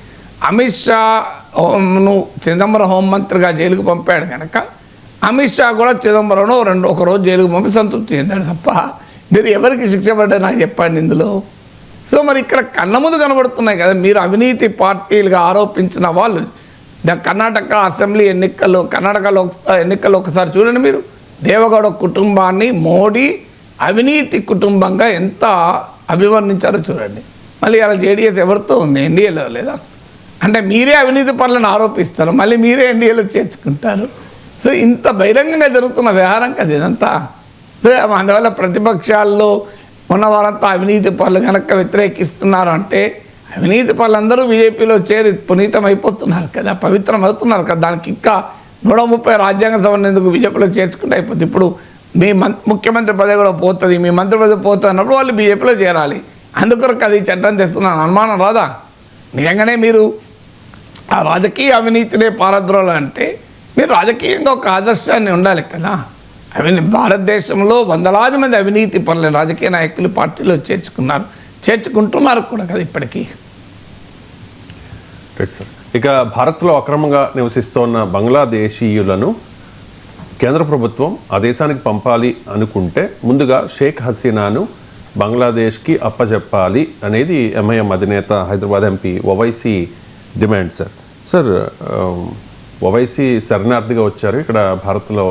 అమిత్ షాను చిదంబరం హోంమంత్రిగా జైలుకు పంపాడు కనుక అమిత్ షా కూడా చిదంబరం ఒకరోజు జైలుకు పంపి సంతృప్తి చెందాడు తప్ప మీరు ఎవరికి శిక్ష పడ్డా నాకు చెప్పండి ఇందులో. సో మరి ఇక్కడ కళ్ళ ముందు కనబడుతున్నాయి కదా మీరు అవినీతి పార్టీలుగా ఆరోపించిన వాళ్ళు. కర్ణాటక అసెంబ్లీ ఎన్నికల్లో, కర్ణాటకలో ఎన్నికల్లో ఒకసారి చూడండి మీరు, దేవగౌడ కుటుంబాన్ని మోడీ అవినీతి కుటుంబంగా ఎంత అభివర్ణించారో చూడండి. మళ్ళీ అలా జేడీఎస్ ఎవరితో ఉంది? ఎన్డీఏలో లేదా? అంటే మీరే అవినీతి పనులను ఆరోపిస్తారు, మళ్ళీ మీరే ఎన్డీఏలో చేర్చుకుంటారు. సో ఇంత బహిరంగంగా జరుగుతున్న వ్యవహారం కదా ఇదంతా. సో అందువల్ల ప్రతిపక్షాల్లో ఉన్నవారంతా అవినీతి పనులు కనుక వ్యతిరేకిస్తున్నారు అంటే అవినీతి పనులందరూ బీజేపీలో చేరి పునీతం అయిపోతున్నారు కదా, పవిత్రం అవుతున్నారు కదా. దానికి ఇంకా 130 రాజ్యాంగ సవరణ ఎందుకు బీజేపీలో చేర్చుకుంటే అయిపోతుంది. ఇప్పుడు మీ ముఖ్యమంత్రి పదవి కూడా పోతుంది, మీ మంత్రి పదవి పోతుంది అన్నప్పుడు వాళ్ళు బీజేపీలో చేరాలి. అందుకొరకు అది చట్టం తెస్తున్నాను అనుమానం రాదా? నిజంగానే మీరు ఆ రాజకీయ అవినీతినే పారద్రోలంటే మీరు రాజకీయంగా ఒక ఆదర్శాన్ని ఉండాలి కదా. భారతదేశంలో వందలాది మంది అవినీతి పనులు రాజకీయ నాయకులు పార్టీలో చేర్చుకుంటున్నారు కూడా కదా ఇప్పటికీ. Right sir. ఇక భారత్లో అక్రమంగా నివసిస్తున్న బంగ్లాదేశీయులను కేంద్ర ప్రభుత్వం ఆ దేశానికి పంపాలి అనుకుంటే ముందుగా షేక్ హసీనాను బంగ్లాదేశ్కి అప్పచెప్పాలి అనేది ఎంఐఎం అధినేత Hyderabad MP Owaisi demand sir. Sir, Owaisi శరణార్థిగా వచ్చారు ఇక్కడ భారత్లో,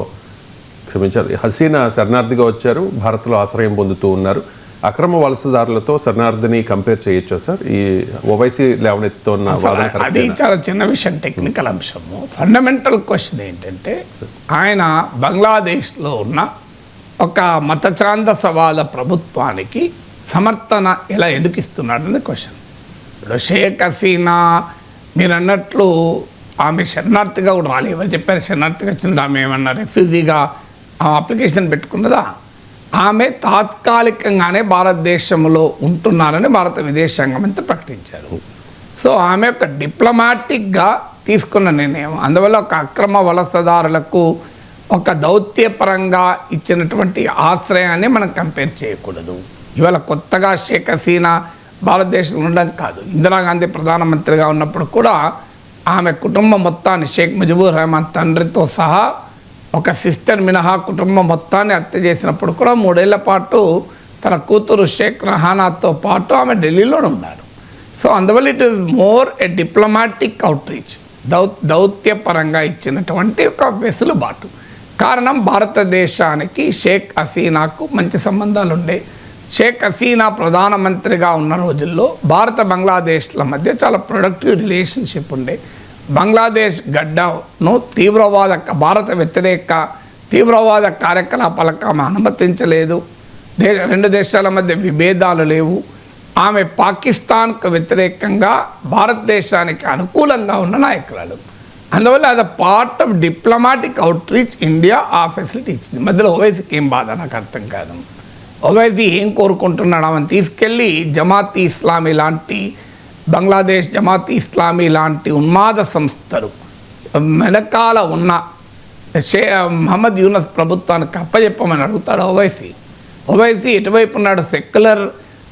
క్షమించాలి, హసీనా శరణార్థిగా వచ్చారు, భారత్లో ఆశ్రయం పొందుతూ ఉన్నారు. అక్రమ వలసదారులతో శరణార్థిని కంపేర్ చేయొచ్చా సార్? ఈ ఓవైసీ లేవనెత్తున్న వాదన అది చాలా చిన్న విషయం, టెక్నికల్ అంశము. ఫండమెంటల్ క్వశ్చన్ ఏంటంటే ఆయన బంగ్లాదేశ్లో ఉన్న ఒక మతఛాందసవాద ప్రభుత్వానికి సమర్థన ఎలా ఎందుకు ఇస్తున్నాడు అనేది క్వశ్చన్. ఇప్పుడు షేక్ హసీనా మీరు అన్నట్లు ఆమె శరణార్థిగా కూడా రాలేదు. ఎవరు చెప్పారు శరణార్థిగా వచ్చింది? ఆమె ఏమన్నా రెఫ్యూజీగా అప్లికేషన్ పెట్టుకున్నదా? ఆమె తాత్కాలికంగానే భారతదేశంలో ఉంటున్నారని భారత విదేశాంగ మంత్రి ప్రకటించారు. సో ఆమె ఒక డిప్లొమాటిక్గా తీసుకున్న నిర్ణయం. అందువల్ల ఒక అక్రమ వలసదారులకు ఒక దౌత్యపరంగా ఇచ్చినటువంటి ఆశ్రయాన్ని మనం కంపేర్ చేయకూడదు. ఇవాళ కొత్తగా షేక్ హసీనా భారతదేశంలో ఉండడం కాదు, ఇందిరాగాంధీ ప్రధానమంత్రిగా ఉన్నప్పుడు కూడా ఆమె కుటుంబం మొత్తాన్ని, షేక్ ముజిబుర్ రెహమాన్ తండ్రితో సహా ఒక సిస్టర్ మినహా కుటుంబం మొత్తాన్ని హత్య చేసినప్పుడు కూడా 3 ఏళ్ల పాటు తన కూతురు షేక్ రహానాతో పాటు ఆమె ఢిల్లీలోనే ఉన్నారు. సో అందువల్ల it is more a diplomatic outreach, దౌత్యపరంగా ఇచ్చినటువంటి ఒక వెసులుబాటు. కారణం భారతదేశానికి షేక్ హసీనాకు మంచి సంబంధాలు ఉండే. షేక్ హసీనా ప్రధానమంత్రిగా ఉన్న రోజుల్లో భారత బంగ్లాదేశ్ల మధ్య చాలా ప్రొడక్టివ్ రిలేషన్షిప్ ఉండే. బంగ్లాదేశ్ గడ్డను భారత వ్యతిరేక తీవ్రవాద కార్యకలాపాలకు ఆమె అనుమతించలేదు. రెండు దేశాల మధ్య విభేదాలు లేవు. ఆమె పాకిస్తాన్కు వ్యతిరేకంగా భారతదేశానికి అనుకూలంగా ఉన్న నాయకురాలు. అందువల్ల అది part of diplomatic outreach India ఆ ఫెసిలిటీ ఇచ్చింది. మధ్యలో ఓవైసీకి ఏం బాధ నాకు అర్థం కాదు. ఓవైసీ ఏం కోరుకుంటున్నాడు? ఆమెను తీసుకెళ్ళి జమాతీ ఇస్లామీ లాంటి, బంగ్లాదేశ్ జమాతీ ఇస్లామీ లాంటి ఉన్మాద సంస్థలు వెనకాల ఉన్న మహమ్మద్ యూనస్ ప్రభుత్వానికి అప్పచెప్పమని అడుగుతాడు ఓవైసీ. ఓవైసీ ఎటువైపు ఉన్నాడు? సెక్యులర్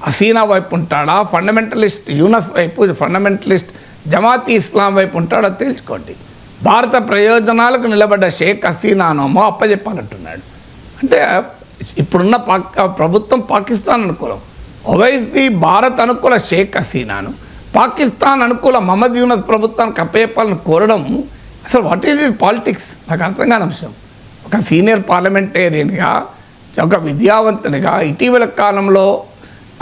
హసీనా వైపు ఉంటాడా, ఫండమెంటలిస్ట్ యూనస్ వైపు, ఫండమెంటలిస్ట్ జమాతీ ఇస్లాం వైపు ఉంటాడో తేల్చుకోండి. భారత ప్రయోజనాలకు నిలబడ్డ షేక్ హసీనానోమో అప్పచెప్పాలంటున్నాడు. అంటే ఇప్పుడున్న ప్రభుత్వం పాకిస్తాన్ అనుకూలం, ఓవైసీ భారత్ అనుకూల షేక్ హసీనాను పాకిస్తాన్ అనుకూల మహమ్మద్ యూనస్ ప్రభుత్వానికి అప్పచెప్పాలని కోరడం అసలు వాట్ ఈజ్ ఇస్ పాలిటిక్స్? నాకు అర్థం కాని అంశం. ఒక సీనియర్ పార్లమెంటేరియన్గా, ఒక విద్యావంతునిగా ఇటీవల కాలంలో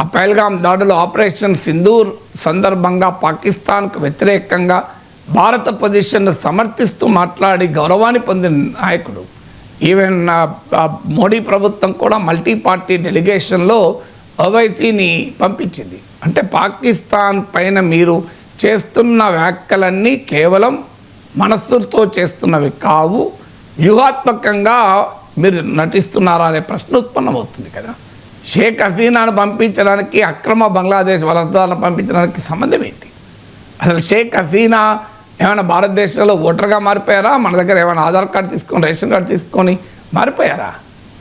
ఆ పహల్గామ్ దాడులు ఆపరేషన్ సింధూర్ సందర్భంగా పాకిస్తాన్కు వ్యతిరేకంగా భారత పొజిషన్ను సమర్థిస్తూ మాట్లాడి గౌరవాన్ని పొందిన నాయకుడు. ఈవెన్ మోడీ ప్రభుత్వం కూడా మల్టీ పార్టీ డెలిగేషన్లో ఓవైసీని పంపించింది. అంటే పాకిస్తాన్ పైన మీరు చేస్తున్న వ్యాఖ్యలన్నీ కేవలం మనస్సుతో చేస్తున్నవి కావు, వ్యూహాత్మకంగా మీరు నటిస్తున్నారా అనే ప్రశ్న ఉత్పన్నమవుతుంది కదా. షేక్ హసీనాను పంపించడానికి, అక్రమ బంగ్లాదేశ్ వలసదారులను పంపించడానికి సంబంధం ఏంటి? అసలు షేక్ హసీనా ఏమైనా భారతదేశంలో ఓటర్గా మారిపోయారా? మన దగ్గర ఏమైనా ఆధార్ కార్డు తీసుకొని, రేషన్ కార్డు తీసుకొని మారిపోయారా?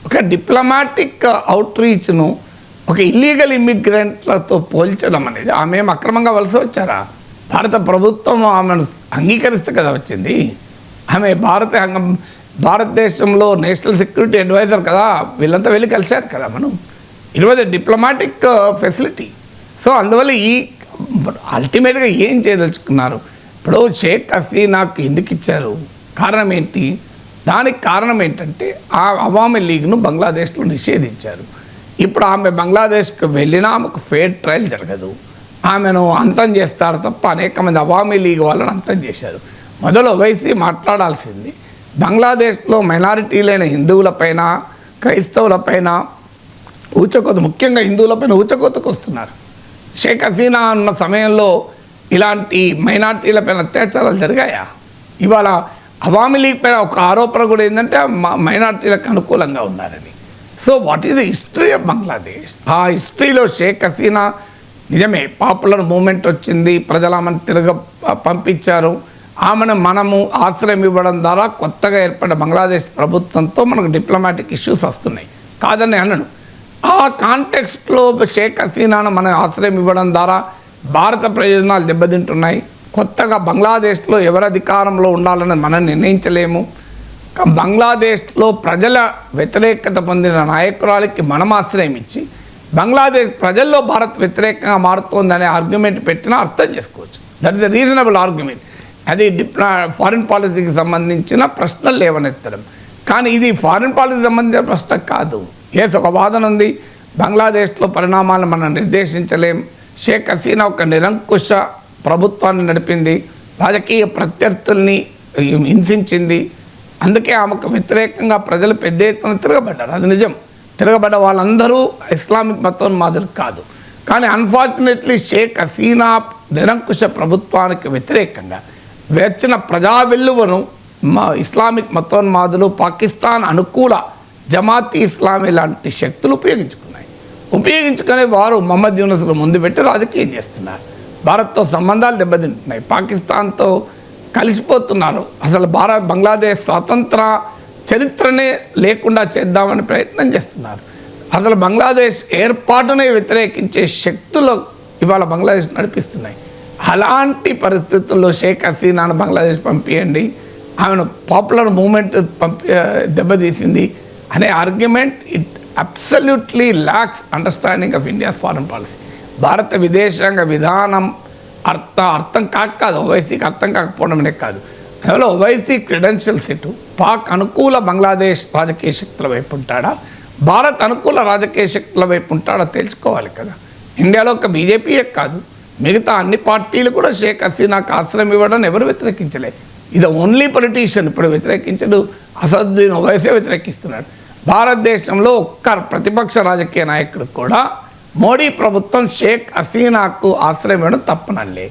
ఒక డిప్లొమాటిక్ అవుట్రీచ్ను ఒక ఇల్లీగల్ ఇమ్మిగ్రెంట్లతో పోల్చడం అనేది, ఆమె ఏం అక్రమంగా వలస వచ్చారా? భారత ప్రభుత్వం ఆమెను అంగీకరిస్తే కదా వచ్చింది. ఆమె భారతదేశంలో నేషనల్ సెక్యూరిటీ అడ్వైజర్ కదా, వీళ్ళంతా వెళ్ళి కలిశారు కదా. It was a diplomatic facility. So అందువల్ల ఈ అల్టిమేట్గా ఏం చేయదలుచుకున్నారు? ఇప్పుడు షేక్ హసీనాకు ఎందుకు ఇచ్చారు? కారణం ఏంటి? దానికి కారణం ఏంటంటే ఆ అవామీ లీగ్ను బంగ్లాదేశ్లో నిషేధించారు. ఇప్పుడు ఆమె బంగ్లాదేశ్కి వెళ్ళినా ఆమెకు ఫెయిర్ ట్రయల్ జరగదు. ఆమెను అంతం చేస్తారు తప్ప అనేక మంది అవామీ లీగ్ వాళ్ళని అంతం చేశారు. మొదలు ఓవైసీ మాట్లాడాల్సింది బంగ్లాదేశ్లో మైనారిటీలైన హిందువులపైన, క్రైస్తవులపైన ఊచకోత, ముఖ్యంగా హిందువులపైన ఊచకోతకు వస్తున్నారు. షేక్ హసీనా ఉన్న సమయంలో ఇలాంటి మైనారిటీలపైన అత్యాచారాలు జరిగాయా? ఇవాళ అవామీ లీగ్ పైన ఒక ఆరోపణ కూడా ఏంటంటే మైనారిటీలకు అనుకూలంగా ఉన్నారని. So what is the history of Bangladesh? ఆ హిస్టరీలో షేక్ హసీనా నిజమే పాపులర్ మూమెంట్ వచ్చింది, ప్రజలు ఆమెను పంపించారు. ఆమెను మనము ఆశ్రయం ఇవ్వడం ద్వారా కొత్తగా ఏర్పడిన బంగ్లాదేశ్ ప్రభుత్వంతో మనకు డిప్లొమాటిక్ ఇష్యూస్ వస్తున్నాయి, కాదని అనను. ఆ కాంటెక్స్ట్లో షేక్ హసీనాను మనం ఆశ్రయం ఇవ్వడం ద్వారా భారత ప్రయోజనాలు దెబ్బతింటున్నాయి. కొత్తగా బంగ్లాదేశ్లో ఎవరు అధికారంలో ఉండాలని మనం నిర్ణయించలేము. బంగ్లాదేశ్లో ప్రజల వ్యతిరేకత పొందిన నాయకురాలికి మనం ఆశ్రయం ఇచ్చి బంగ్లాదేశ్ ప్రజల్లో భారత్ వ్యతిరేకంగా మారుతోందనే ఆర్గ్యుమెంట్ పెట్టినా అర్థం చేసుకోవచ్చు. That is the reasonable argument. అది ఫారిన్ పాలసీకి సంబంధించిన ప్రశ్నలు లేవనెత్తడం. కానీ ఇది ఫారిన్ పాలసీకి సంబంధించిన ప్రశ్న కాదు. ఒక వాదన ఉంది, బంగ్లాదేశ్లో పరిణామాలను మనం నిర్దేశించలేం. షేక్ హసీనా ఒక నిరంకుశ ప్రభుత్వాన్ని నడిపింది, రాజకీయ ప్రత్యర్థుల్ని హింసించింది. అందుకే ఆమెకు వ్యతిరేకంగా ప్రజలు పెద్ద ఎత్తున తిరగబడ్డారు. అది నిజం. తిరగబడ్డ వాళ్ళందరూ ఇస్లామిక్ మతోన్మాదులు కాదు. కానీ అన్ఫార్చునేట్లీ షేక్ హసీనా నిరంకుశ ప్రభుత్వానికి వ్యతిరేకంగా వచ్చిన ప్రజా వెల్లువను ఇస్లామిక్ మతోన్మాదులు, పాకిస్తాన్ అనుకూల జమాతీ ఇస్లామీ లాంటి శక్తులు ఉపయోగించుకుని వారు మొహమ్మద్ యూనస్ను ముందు పెట్టి రాజకీయం చేస్తున్నారు. భారత్తో సంబంధాలు దెబ్బతింటున్నాయి, పాకిస్తాన్తో కలిసిపోతున్నారు. అసలు బంగ్లాదేశ్ స్వాతంత్ర చరిత్రనే లేకుండా చేద్దామని ప్రయత్నం చేస్తున్నారు. అసలు బంగ్లాదేశ్ ఏర్పాటునే వ్యతిరేకించే శక్తులు ఇవాళ బంగ్లాదేశ్ నడిపిస్తున్నాయి. అలాంటి పరిస్థితుల్లో షేక్ హసీనాను బంగ్లాదేశ్ పంపించండి, ఆమెను పాపులర్ మూమెంట్ దెబ్బతీసింది అనే argument it absolutely lakhs understanding of India's foreign policy. భారత విదేశాంగ విధానం అర్థం కాదు, ఓవైసీకి అర్థం కాకపోవడమే కాదు, కేవలం ఓవైసీ క్రెడెన్షియల్స్ ఇటు పాక్ అనుకూల బంగ్లాదేశ్ రాజకీయ శక్తుల వైపు ఉంటాడా, భారత్ అనుకూల రాజకీయ శక్తుల వైపు ఉంటాడా తెలుసుకోవాలి కదా. ఇండియాలో ఒక బీజేపీయే కాదు, మిగతా అన్ని పార్టీలు కూడా షేక్ హసీనాకు ఆశ్రయం ఇవ్వడాన్ని ఎవరు వ్యతిరేకించలేదు. ఇది ఓన్లీ పొలిటీషియన్ ఇప్పుడు వ్యతిరేకించడు, అసదుద్దీన్ ఓవైసీ వ్యతిరేకిస్తున్నాడు. భారతదేశంలో ఒక్క ప్రతిపక్ష రాజకీయ నాయకుడు కూడా మోడీ ప్రభుత్వం షేక్ హసీనాకు ఆశ్రయం ఇవ్వడం తప్పనల్లే.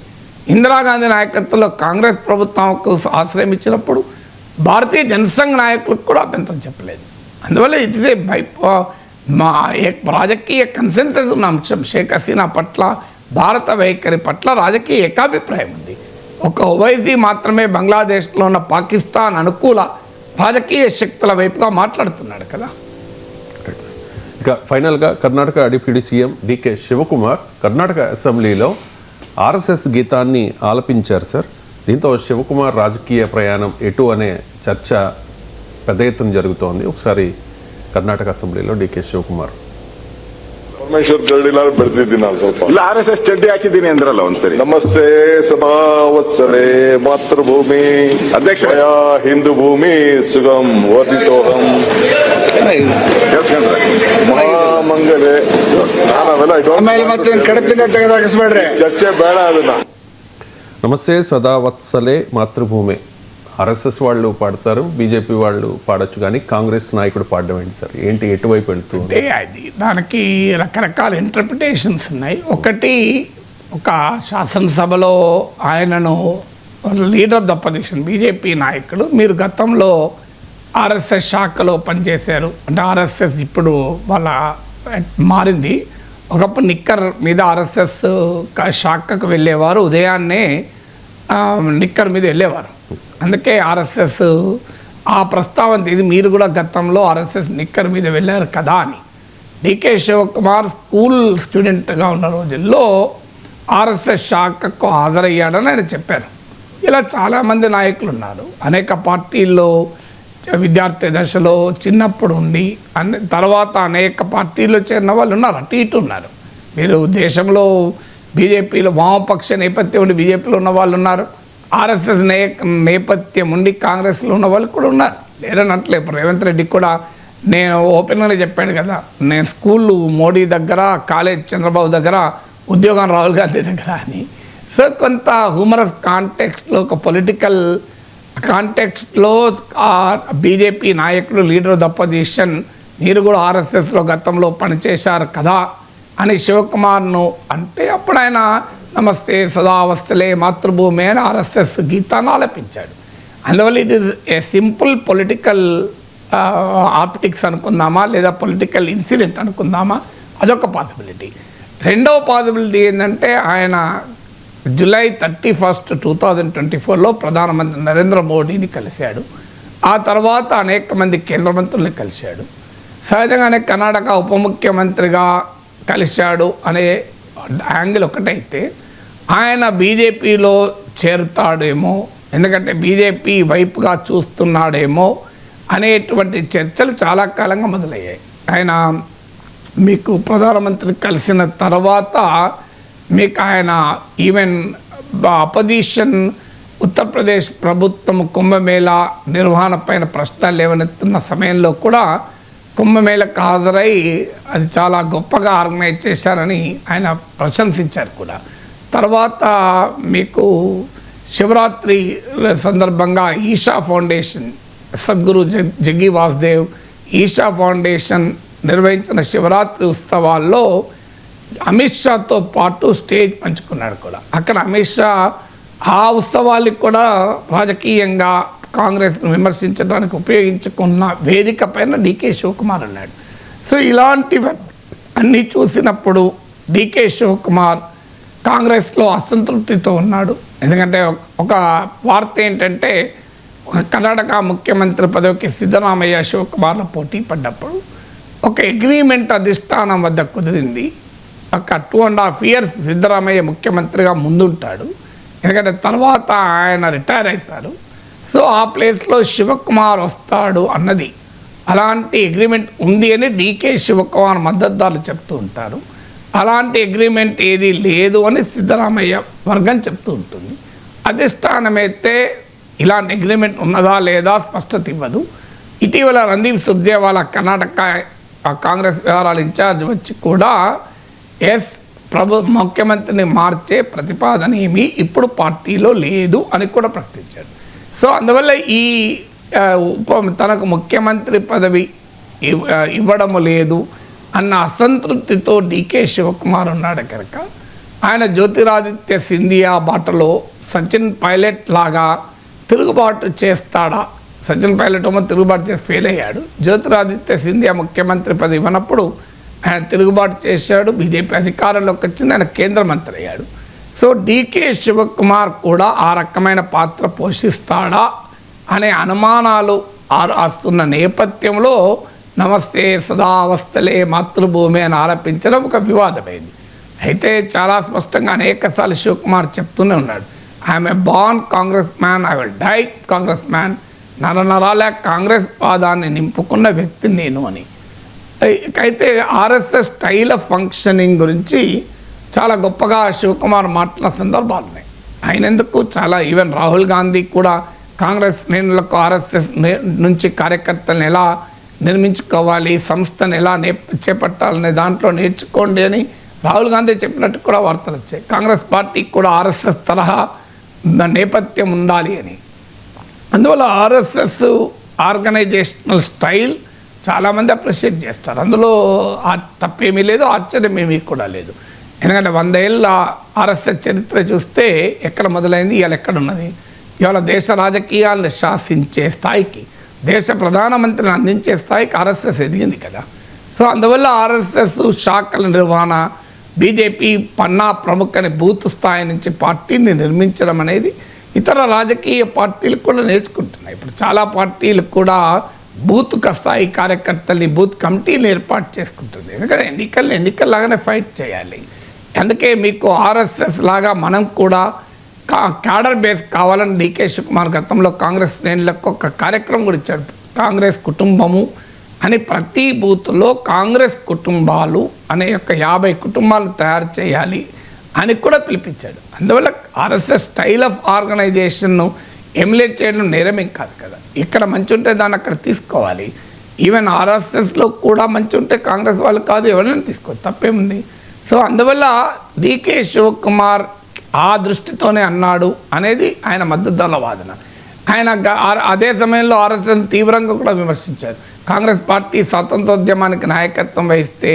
ఇందిరాగాంధీ నాయకత్వంలో కాంగ్రెస్ ప్రభుత్వంకు ఆశ్రయం ఇచ్చినప్పుడు భారతీయ జనసంఘ్ నాయకులకు కూడా అభ్యంతరం చెప్పలేదు. అందువల్ల ఇదే రాజకీయ కన్సెన్సస్ ఉన్న అంశం. షేక్ హసీనా పట్ల, భారత వైఖరి పట్ల రాజకీయ ఏకాభిప్రాయం ఉంది. ఒక ఓవైసీ మాత్రమే బంగ్లాదేశ్లో ఉన్న పాకిస్తాన్ అనుకూల రాజకీయ శక్తుల వైపుగా మాట్లాడుతున్నాడు కదా. ఇక ఫైనల్గా కర్ణాటక డిప్యూటీ సీఎం డికే శివకుమార్ కర్ణాటక అసెంబ్లీలో ఆర్ఎస్ఎస్ గీతాన్ని ఆలపించారు సార్. దీంతో శివకుమార్ రాజకీయ ప్రయాణం ఎటు అనే చర్చ పెద్ద ఎత్తున జరుగుతోంది. ఒకసారి కర్ణాటక అసెంబ్లీలో డికే శివకుమార్. ಪರಮೇಶ್ವರ್ ಗರಡಿಲಾರು ಬೆಳೆದಿದ್ದೀನಿ ನಾನು ಸ್ವಲ್ಪ ಇಲ್ಲ RSS ಚಡ್ಡಿ ಹಾಕಿದ್ದೀನಿ ಅಂದ್ರಲ್ಲ ಒಂದ್ಸರಿ. ನಮಸ್ತೆ ಸದಾ ವತ್ಸಲೆ ಮಾತೃಭೂಮಿ ಅಧ್ಯಕ್ಷ ಹಿಂದೂ ಭೂಮಿ ಸುಗಂ ವರ್ಧಿತೋಹಂ ಮಹಾಮಂಗಲೆ ನಾವೆಲ್ಲ ಆಮೇಲೆ ಮತ್ತೆ ಕಡಪಿಂದ ತೆಗೆದಾಕಿಸ್ಬೇಡ್ರಿ, ಚರ್ಚೆ ಬೇಡ ಅದನ್ನ. నమస్తే సదా వత్సలే మాతృభూమి ఆర్ఎస్ఎస్ వాళ్ళు పాడతారు, బీజేపీ వాళ్ళు పాడొచ్చు, కానీ కాంగ్రెస్ నాయకుడు పాడడం ఏంటి సార్? ఏంటి ఎటువైపు వెళుతుంది? అది దానికి రకరకాల ఇంటర్ప్రిటేషన్స్ ఉన్నాయి. ఒకటి, ఒక శాసనసభలో ఆయనను leader of the opposition BJP నాయకుడు, మీరు గతంలో ఆర్ఎస్ఎస్ శాఖలో పనిచేశారు అంటే ఆర్ఎస్ఎస్ ఇప్పుడు వాళ్ళ మారింది. ఒకప్పుడు నిక్కర్ మీద ఆర్ఎస్ఎస్ శాఖకు వెళ్ళేవారు, ఉదయాన్నే నిక్కర్ మీద వెళ్ళేవారు. అందుకే ఆర్ఎస్ఎస్ ఆ ప్రస్తావన ఇది, మీరు కూడా గతంలో ఆర్ఎస్ఎస్ నిక్కర్ మీద వెళ్ళారు కదా అని. డికే శివకుమార్ స్కూల్ స్టూడెంట్గా ఉన్న రోజుల్లో ఆర్ఎస్ఎస్ శాఖకు హాజరయ్యాడని ఆయన చెప్పారు. ఇలా చాలామంది నాయకులు ఉన్నారు, అనేక పార్టీల్లో విద్యార్థి దశలో చిన్నప్పుడు ఉండి తర్వాత అనేక పార్టీల్లో చేరిన వాళ్ళు ఉన్నారు, అటు ఇటు ఉన్నారు. మీరు దేశంలో బీజేపీలో వామపక్ష నేపథ్యం ఉండి బీజేపీలో ఉన్న వాళ్ళు ఉన్నారు, ఆర్ఎస్ఎస్ నేపథ్యం ఉండి కాంగ్రెస్లో ఉన్న వాళ్ళు కూడా ఉన్నారు. లేరని అనట్లే. ఇప్పుడు రేవంత్ రెడ్డి కూడా నేను ఓపెన్గానే చెప్పాడు కదా, నేను స్కూళ్ళు మోడీ దగ్గర, కాలేజ్ చంద్రబాబు దగ్గర, ఉద్యోగం రాహుల్ గాంధీ దగ్గర అని. సో కొంత హ్యూమరస్ కాంటెక్స్ట్లో, ఒక పొలిటికల్ కాంటెక్స్ట్లో బీజేపీ నాయకుడు, లీడర్ ఆఫ్ ద అపోజిషన్, మీరు కూడా ఆర్ఎస్ఎస్లో గతంలో పనిచేశారు కదా అని శివకుమార్ను అంటే, అప్పుడు ఆయన నమస్తే సదావస్థలే మాతృభూమి అని ఆర్ఎస్ఎస్ గీతాన్ని ఆలపించాడు. అందువల్ల it is a simple political optics అనుకుందామా, లేదా పొలిటికల్ ఇన్సిడెంట్ అనుకుందామా, అదొక పాసిబిలిటీ. రెండవ పాసిబిలిటీ ఏంటంటే, ఆయన జూలై 31, 2024లో ప్రధానమంత్రి నరేంద్ర మోడీని కలిశాడు. ఆ తర్వాత అనేక మంది కేంద్ర మంత్రుల్ని కలిశాడు. సహజంగానే కర్ణాటక ఉప ముఖ్యమంత్రిగా కలిశాడు అనే యాంగిల్ ఒకటైతే, ఆయన బీజేపీలో చేరుతాడేమో, ఎందుకంటే బీజేపీ వైపుగా చూస్తున్నాడేమో అనేటువంటి చర్చలు చాలా కాలంగా మొదలయ్యాయి. ఆయన మీకు ప్రధానమంత్రి కలిసిన తర్వాత మీకు ఆయన ఈవెన్ అపోజిషన్ ఉత్తరప్రదేశ్ ప్రభుత్వం కుంభమేళా నిర్వహణ పైన ప్రశ్నలు లేవనెత్తున్న సమయంలో కూడా కుంభమేళకు హాజరై అది చాలా గొప్పగా ఆర్గనైజ్ చేశారని ఆయన ప్రశంసించారు కూడా. తర్వాత మీకు శివరాత్రి సందర్భంగా ఈషా ఫౌండేషన్, సద్గురు జగ్గి వాసుదేవ్ ఈషా ఫౌండేషన్ నిర్వహించిన శివరాత్రి ఉత్సవాల్లో అమిత్ షాతో పాటు స్టేజ్ పంచుకున్నాడు కూడా. అక్కడ అమిత్ షా ఆ ఉత్సవాలకు కూడా రాజకీయంగా కాంగ్రెస్ను విమర్శించడానికి ఉపయోగించుకున్న వేదిక పైన డీకే శివకుమార్ అన్నాడు. సో ఇలాంటివి అన్నీ చూసినప్పుడు డీకే శివకుమార్ కాంగ్రెస్లో అసంతృప్తితో ఉన్నాడు. ఎందుకంటే ఒక వార్త ఏంటంటే, కర్ణాటక ముఖ్యమంత్రి పదవికి సిద్ధరామయ్య శివకుమార్లో పోటీ పడ్డప్పుడు ఒక అగ్రిమెంట్ అధిష్టానం వద్ద కుదిరింది. ఒక 2.5 years సిద్ధరామయ్య ముఖ్యమంత్రిగా ముందుంటాడు, ఎందుకంటే తర్వాత ఆయన రిటైర్ అవుతారు. సో ఆ ప్లేస్లో శివకుమార్ వస్తాడు అన్నది, అలాంటి అగ్రిమెంట్ ఉంది అని డీకే శివకుమార్ మద్దతుదారులు చెప్తూ ఉంటారు. అలాంటి అగ్రిమెంట్ ఏది లేదు అని సిద్ధరామయ్య వర్గం చెప్తూ ఉంటుంది. అధిష్టానమైతే ఇలాంటి అగ్రిమెంట్ ఉన్నదా లేదా స్పష్టత ఇవ్వదు. ఇటీవల రణదీప్ సుర్జేవాలా కర్ణాటక కాంగ్రెస్ వ్యవహారాల ఇన్ఛార్జ్ వచ్చి కూడా ముఖ్యమంత్రిని మార్చే ప్రతిపాదన ఏమీ ఇప్పుడు పార్టీలో లేదు అని కూడా ప్రకటించాడు. సో అందువల్ల ఈ తనకు ముఖ్యమంత్రి పదవి ఇవ్వడం లేదు అన్న అసంతృప్తితో డీకే శివకుమార్ ఉన్నాడు కనుక ఆయన జ్యోతిరాదిత్య సింధియా బాటలో సచిన్ పైలట్ లాగా తిరుగుబాటు చేస్తాడా? సచిన్ పైలట్ ఏమో తిరుగుబాటు చేసి ఫెయిల్ అయ్యాడు. జ్యోతిరాదిత్య సింధియా ముఖ్యమంత్రి పదవి ఇవ్వనప్పుడు ఆయన తిరుగుబాటు చేశాడు. బీజేపీ అధికారంలోకి వచ్చింది, ఆయన కేంద్ర మంత్రి అయ్యాడు. సో డీకే శివకుమార్ కూడా ఆ రకమైన పాత్ర పోషిస్తాడా అనే అనుమానాలు వస్తున్న నేపథ్యంలో నమస్తే సదావస్థలే మాతృభూమి అని ఆలపించడం ఒక వివాదమైంది. అయితే చాలా స్పష్టంగా అనేకసార్లు శివకుమార్ చెప్తూనే ఉన్నాడు, I'm a born Congress man, I will die Congress man, నరనరాల కాంగ్రెస్ పాదాన్ని నింపుకున్న వ్యక్తి నేను అని. అయితే ఆర్ఎస్ఎస్ స్టైల్ ఆఫ్ ఫంక్షనింగ్ గురించి చాలా గొప్పగా శివకుమార్ మాట్లాడిన సందర్భాలు ఉన్నాయి. అయినందుకు చాలా ఈవెన్ రాహుల్ గాంధీ కూడా కాంగ్రెస్ శ్రేణులకు ఆర్ఎస్ఎస్ నుంచి కార్యకర్తలను ఎలా నిర్మించుకోవాలి, సంస్థను ఎలా చేపట్టాలనే దాంట్లో నేర్చుకోండి అని రాహుల్ గాంధీ చెప్పినట్టు కూడా వార్తలు వచ్చాయి. కాంగ్రెస్ పార్టీకి కూడా ఆర్ఎస్ఎస్ తరహా నేపథ్యం ఉండాలి అని. అందువల్ల ఆర్ఎస్ఎస్ ఆర్గనైజేషనల్ స్టైల్ చాలామంది అప్రిషియేట్ చేస్తారు, అందులో తప్పేమీ లేదు, ఆశ్చర్యం ఏమీ కూడా లేదు. ఎందుకంటే 100 ఏళ్ళ ఆర్ఎస్ఎస్ చరిత్ర చూస్తే ఎక్కడ మొదలైంది, ఇవాళ ఎక్కడున్నది? ఇవాళ దేశ రాజకీయాలను శాసించే స్థాయికి, దేశ ప్రధానమంత్రిని అందించే స్థాయికి ఆర్ఎస్ఎస్ ఎదిగింది కదా. సో అందువల్ల ఆర్ఎస్ఎస్ శాఖల నిర్వహణ, బీజేపీ పన్నా ప్రముఖని బూత్ స్థాయి నుంచి పార్టీని నిర్మించడం అనేది ఇతర రాజకీయ పార్టీలు కూడా నేర్చుకుంటున్నాయి. ఇప్పుడు చాలా పార్టీలు కూడా బూత్ స్థాయి కార్యకర్తల్ని, బూత్ కమిటీని ఏర్పాటు చేసుకుంటుంది. ఎందుకంటే ఎన్నికల్లాగానే ఫైట్ చేయాలి. అందుకే మీకు ఆర్ఎస్ఎస్ లాగా మనం కూడా క్యాడర్ బేస్ కావాలని డీకే శివకుమార్ గతంలో కాంగ్రెస్ శ్రేణులకు ఒక కార్యక్రమం కూడా ఇచ్చాడు. కాంగ్రెస్ కుటుంబము అని ప్రతి బూత్లో కాంగ్రెస్ కుటుంబాలు అనే 50 కుటుంబాలు తయారు చేయాలి అని కూడా పిలిపించాడు. అందువల్ల ఆర్ఎస్ఎస్ స్టైల్ ఆఫ్ ఆర్గనైజేషన్ను ఎమ్యులేట్ చేయడం నేరమేం కాదు కదా. ఇక్కడ మంచి ఉంటే దాన్ని అక్కడ తీసుకోవాలి. ఈవెన్ ఆర్ఎస్ఎస్లో కూడా మంచి ఉంటే కాంగ్రెస్ వాళ్ళు కాదు ఎవరైనా తీసుకోవచ్చు, తప్పేముంది. సో అందువల్ల డికే శివకుమార్ ఆ దృష్టితోనే అన్నాడు అనేది ఆయన మద్దతుదారుల వాదన. ఆయన అదే సమయంలో ఆర్ఎస్ఎస్ తీవ్రంగా కూడా విమర్శించారు. కాంగ్రెస్ పార్టీ స్వాతంత్రోద్యమానికి నాయకత్వం వహిస్తే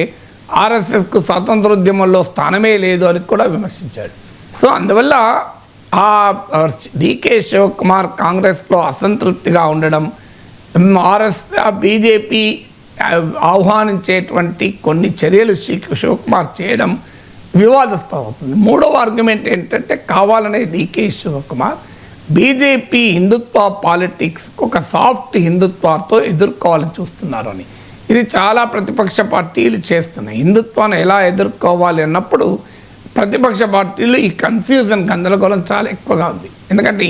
ఆర్ఎస్ఎస్కు స్వాతంత్రోద్యమంలో స్థానమే లేదు అని కూడా విమర్శించాడు. సో అందువల్ల ఆ డికే శివకుమార్ కాంగ్రెస్లో అసంతృప్తిగా ఉండడం, బీజేపీ ఆహ్వానించేటువంటి కొన్ని చర్యలు శివకుమార్ చేయడం వివాదాస్పదం అవుతుంది. మూడవ ఆర్గ్యుమెంట్ ఏంటంటే కావాలనే డికే శివకుమార్ బీజేపీ హిందుత్వ పాలిటిక్స్ ఒక సాఫ్ట్ హిందుత్వంతో ఎదుర్కోవాలని చూస్తున్నారు అని. ఇది చాలా ప్రతిపక్ష పార్టీలు చేస్తున్నాయి. హిందుత్వాన్ని ఎలా ఎదుర్కోవాలి అన్నప్పుడు ప్రతిపక్ష పార్టీలు ఈ కన్ఫ్యూజన్ గందరగోళం చాలా ఎక్కువగా ఉంది. ఎందుకంటే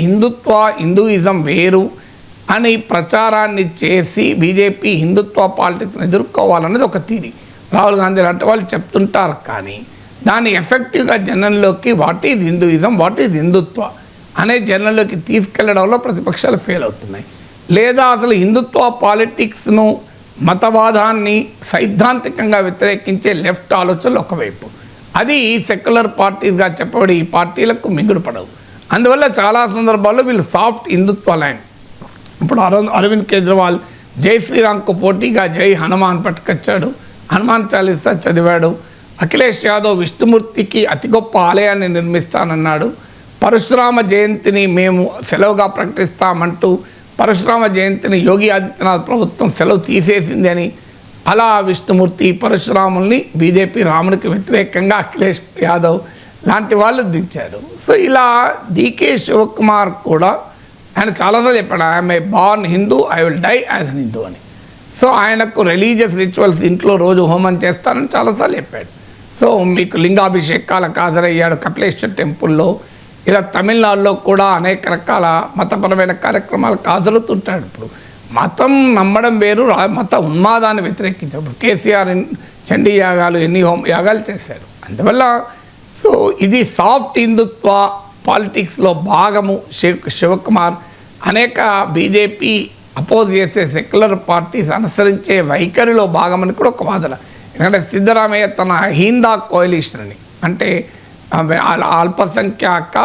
హిందూయిజం వేరు అని ప్రచారాన్ని చేసి బీజేపీ హిందుత్వ పాలిటిక్స్ని ఎదుర్కోవాలనేది ఒక థీరీ. రాహుల్ గాంధీ లాంటి వాళ్ళు చెప్తుంటారు, కానీ దాన్ని ఎఫెక్టివ్గా జనంలోకి what is Hinduism, what is Hindutva అనే జనంలోకి తీసుకెళ్లడంలో ప్రతిపక్షాలు ఫెయిల్ అవుతున్నాయి. లేదా అసలు హిందుత్వ పాలిటిక్స్ను మతవాదాన్ని సైద్ధాంతికంగా వ్యతిరేకించే లెఫ్ట్ ఆలోచనలు ఒకవైపు, అది సెక్యులర్ పార్టీస్గా చెప్పబడి ఈ పార్టీలకు మింగుడు పడవు. అందువల్ల చాలా సందర్భాల్లో వీళ్ళు సాఫ్ట్ హిందుత్వ లైన్. ఇప్పుడు అరవింద్ కేజ్రీవాల్ జై శ్రీరామ్కు పోటీగా జై హనుమాన్ పట్టుకొచ్చాడు, హనుమాన్ చాలీసా చదివాడు. అఖిలేష్ యాదవ్ విష్ణుమూర్తికి అతి గొప్ప ఆలయాన్ని నిర్మిస్తానన్నాడు. పరశురామ జయంతిని మేము సెలవుగా ప్రకటిస్తామంటూ పరశురామ జయంతిని యోగి ఆదిత్యనాథ్ ప్రభుత్వం సెలవు తీసేసింది అని అలా విష్ణుమూర్తి పరశురాముల్ని బీజేపీ రామునికి వ్యతిరేకంగా అఖిలేష్ యాదవ్ లాంటి వాళ్ళు దించారు. సో ఇలా డికే శివకుమార్ కూడా ఆయన చాలాసార్లు చెప్పాడు, I'm a born Hindu, I will die as an Hindu అని. సో ఆయనకు రిలీజియస్ రిచువల్స్ ఇంట్లో రోజు హోమం చేస్తానని చాలాసార్లు చెప్పాడు. సో మీకు లింగాభిషేకాలకు హాజరయ్యాడు కపిలేశ్వర్ టెంపుల్లో. ఇలా తమిళనాడులో కూడా అనేక రకాల మతపరమైన కార్యక్రమాలకు హాజరవుతుంటాడు. ఇప్పుడు మతం నమ్మడం వేరు, మత ఉన్మాదాన్ని వ్యతిరేకించారు. కేసీఆర్ చండీ యాగాలు ఎన్ని యాగాలు చేశారు. అందువల్ల సో ఇది సాఫ్ట్ హిందుత్వ పాలిటిక్స్లో భాగము. శివకుమార్ అనేక బీజేపీ అపోజ్ చేసే సెక్యులర్ పార్టీస్ అనుసరించే వైఖరిలో భాగమని కూడా ఒక వాదన. ఎందుకంటే సిద్ధరామయ్య తన అహిందా కోయలిషన్ అని, అంటే అల్పసంఖ్యాక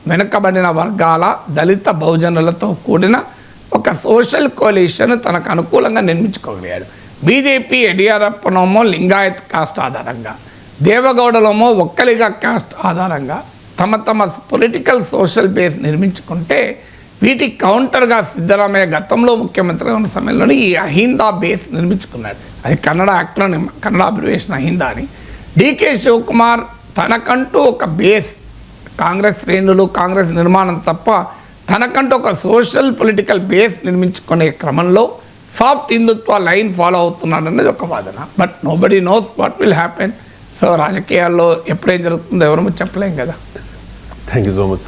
వెనుకబడిన వర్గాల దళిత బహుజనులతో కూడిన ఒక సోషల్ కోalition తనకు అనుకూలంగా నిర్మించుకోగలిగాడు. బీజేపీ యడియూరప్పనేమో లింగాయత్ కాస్ట్ ఆధారంగా, దేవగౌడలోమో ఒక్కలిగా కాస్ట్ ఆధారంగా తమ పొలిటికల్ సోషల్ బేస్ నిర్మించుకుంటే, వీటికి కౌంటర్గా సిద్ధరామయ్య గతంలో ముఖ్యమంత్రిగా ఉన్న సమయంలోనే ఈ అహిందా బేస్ నిర్మించుకున్నాడు. అది కన్నడ యాక్ట్లోని కన్నడ అబ్రివేషన్ అహిందా అని. డికే శివకుమార్ తనకంటూ ఒక బేస్, కాంగ్రెస్ శ్రేణులు కాంగ్రెస్ నిర్మాణం తప్ప తనకంటూ ఒక సోషల్ పొలిటికల్ బేస్ నిర్మించుకునే క్రమంలో సాఫ్ట్ హిందుత్వ లైన్ ఫాలో అవుతున్నాడు అనేది ఒక వాదన. But nobody knows what will happen. So రాజకీయాల్లో ఎప్పుడేం జరుగుతుందో ఎవరూ చెప్పలేం కదా. Thank you so much sir.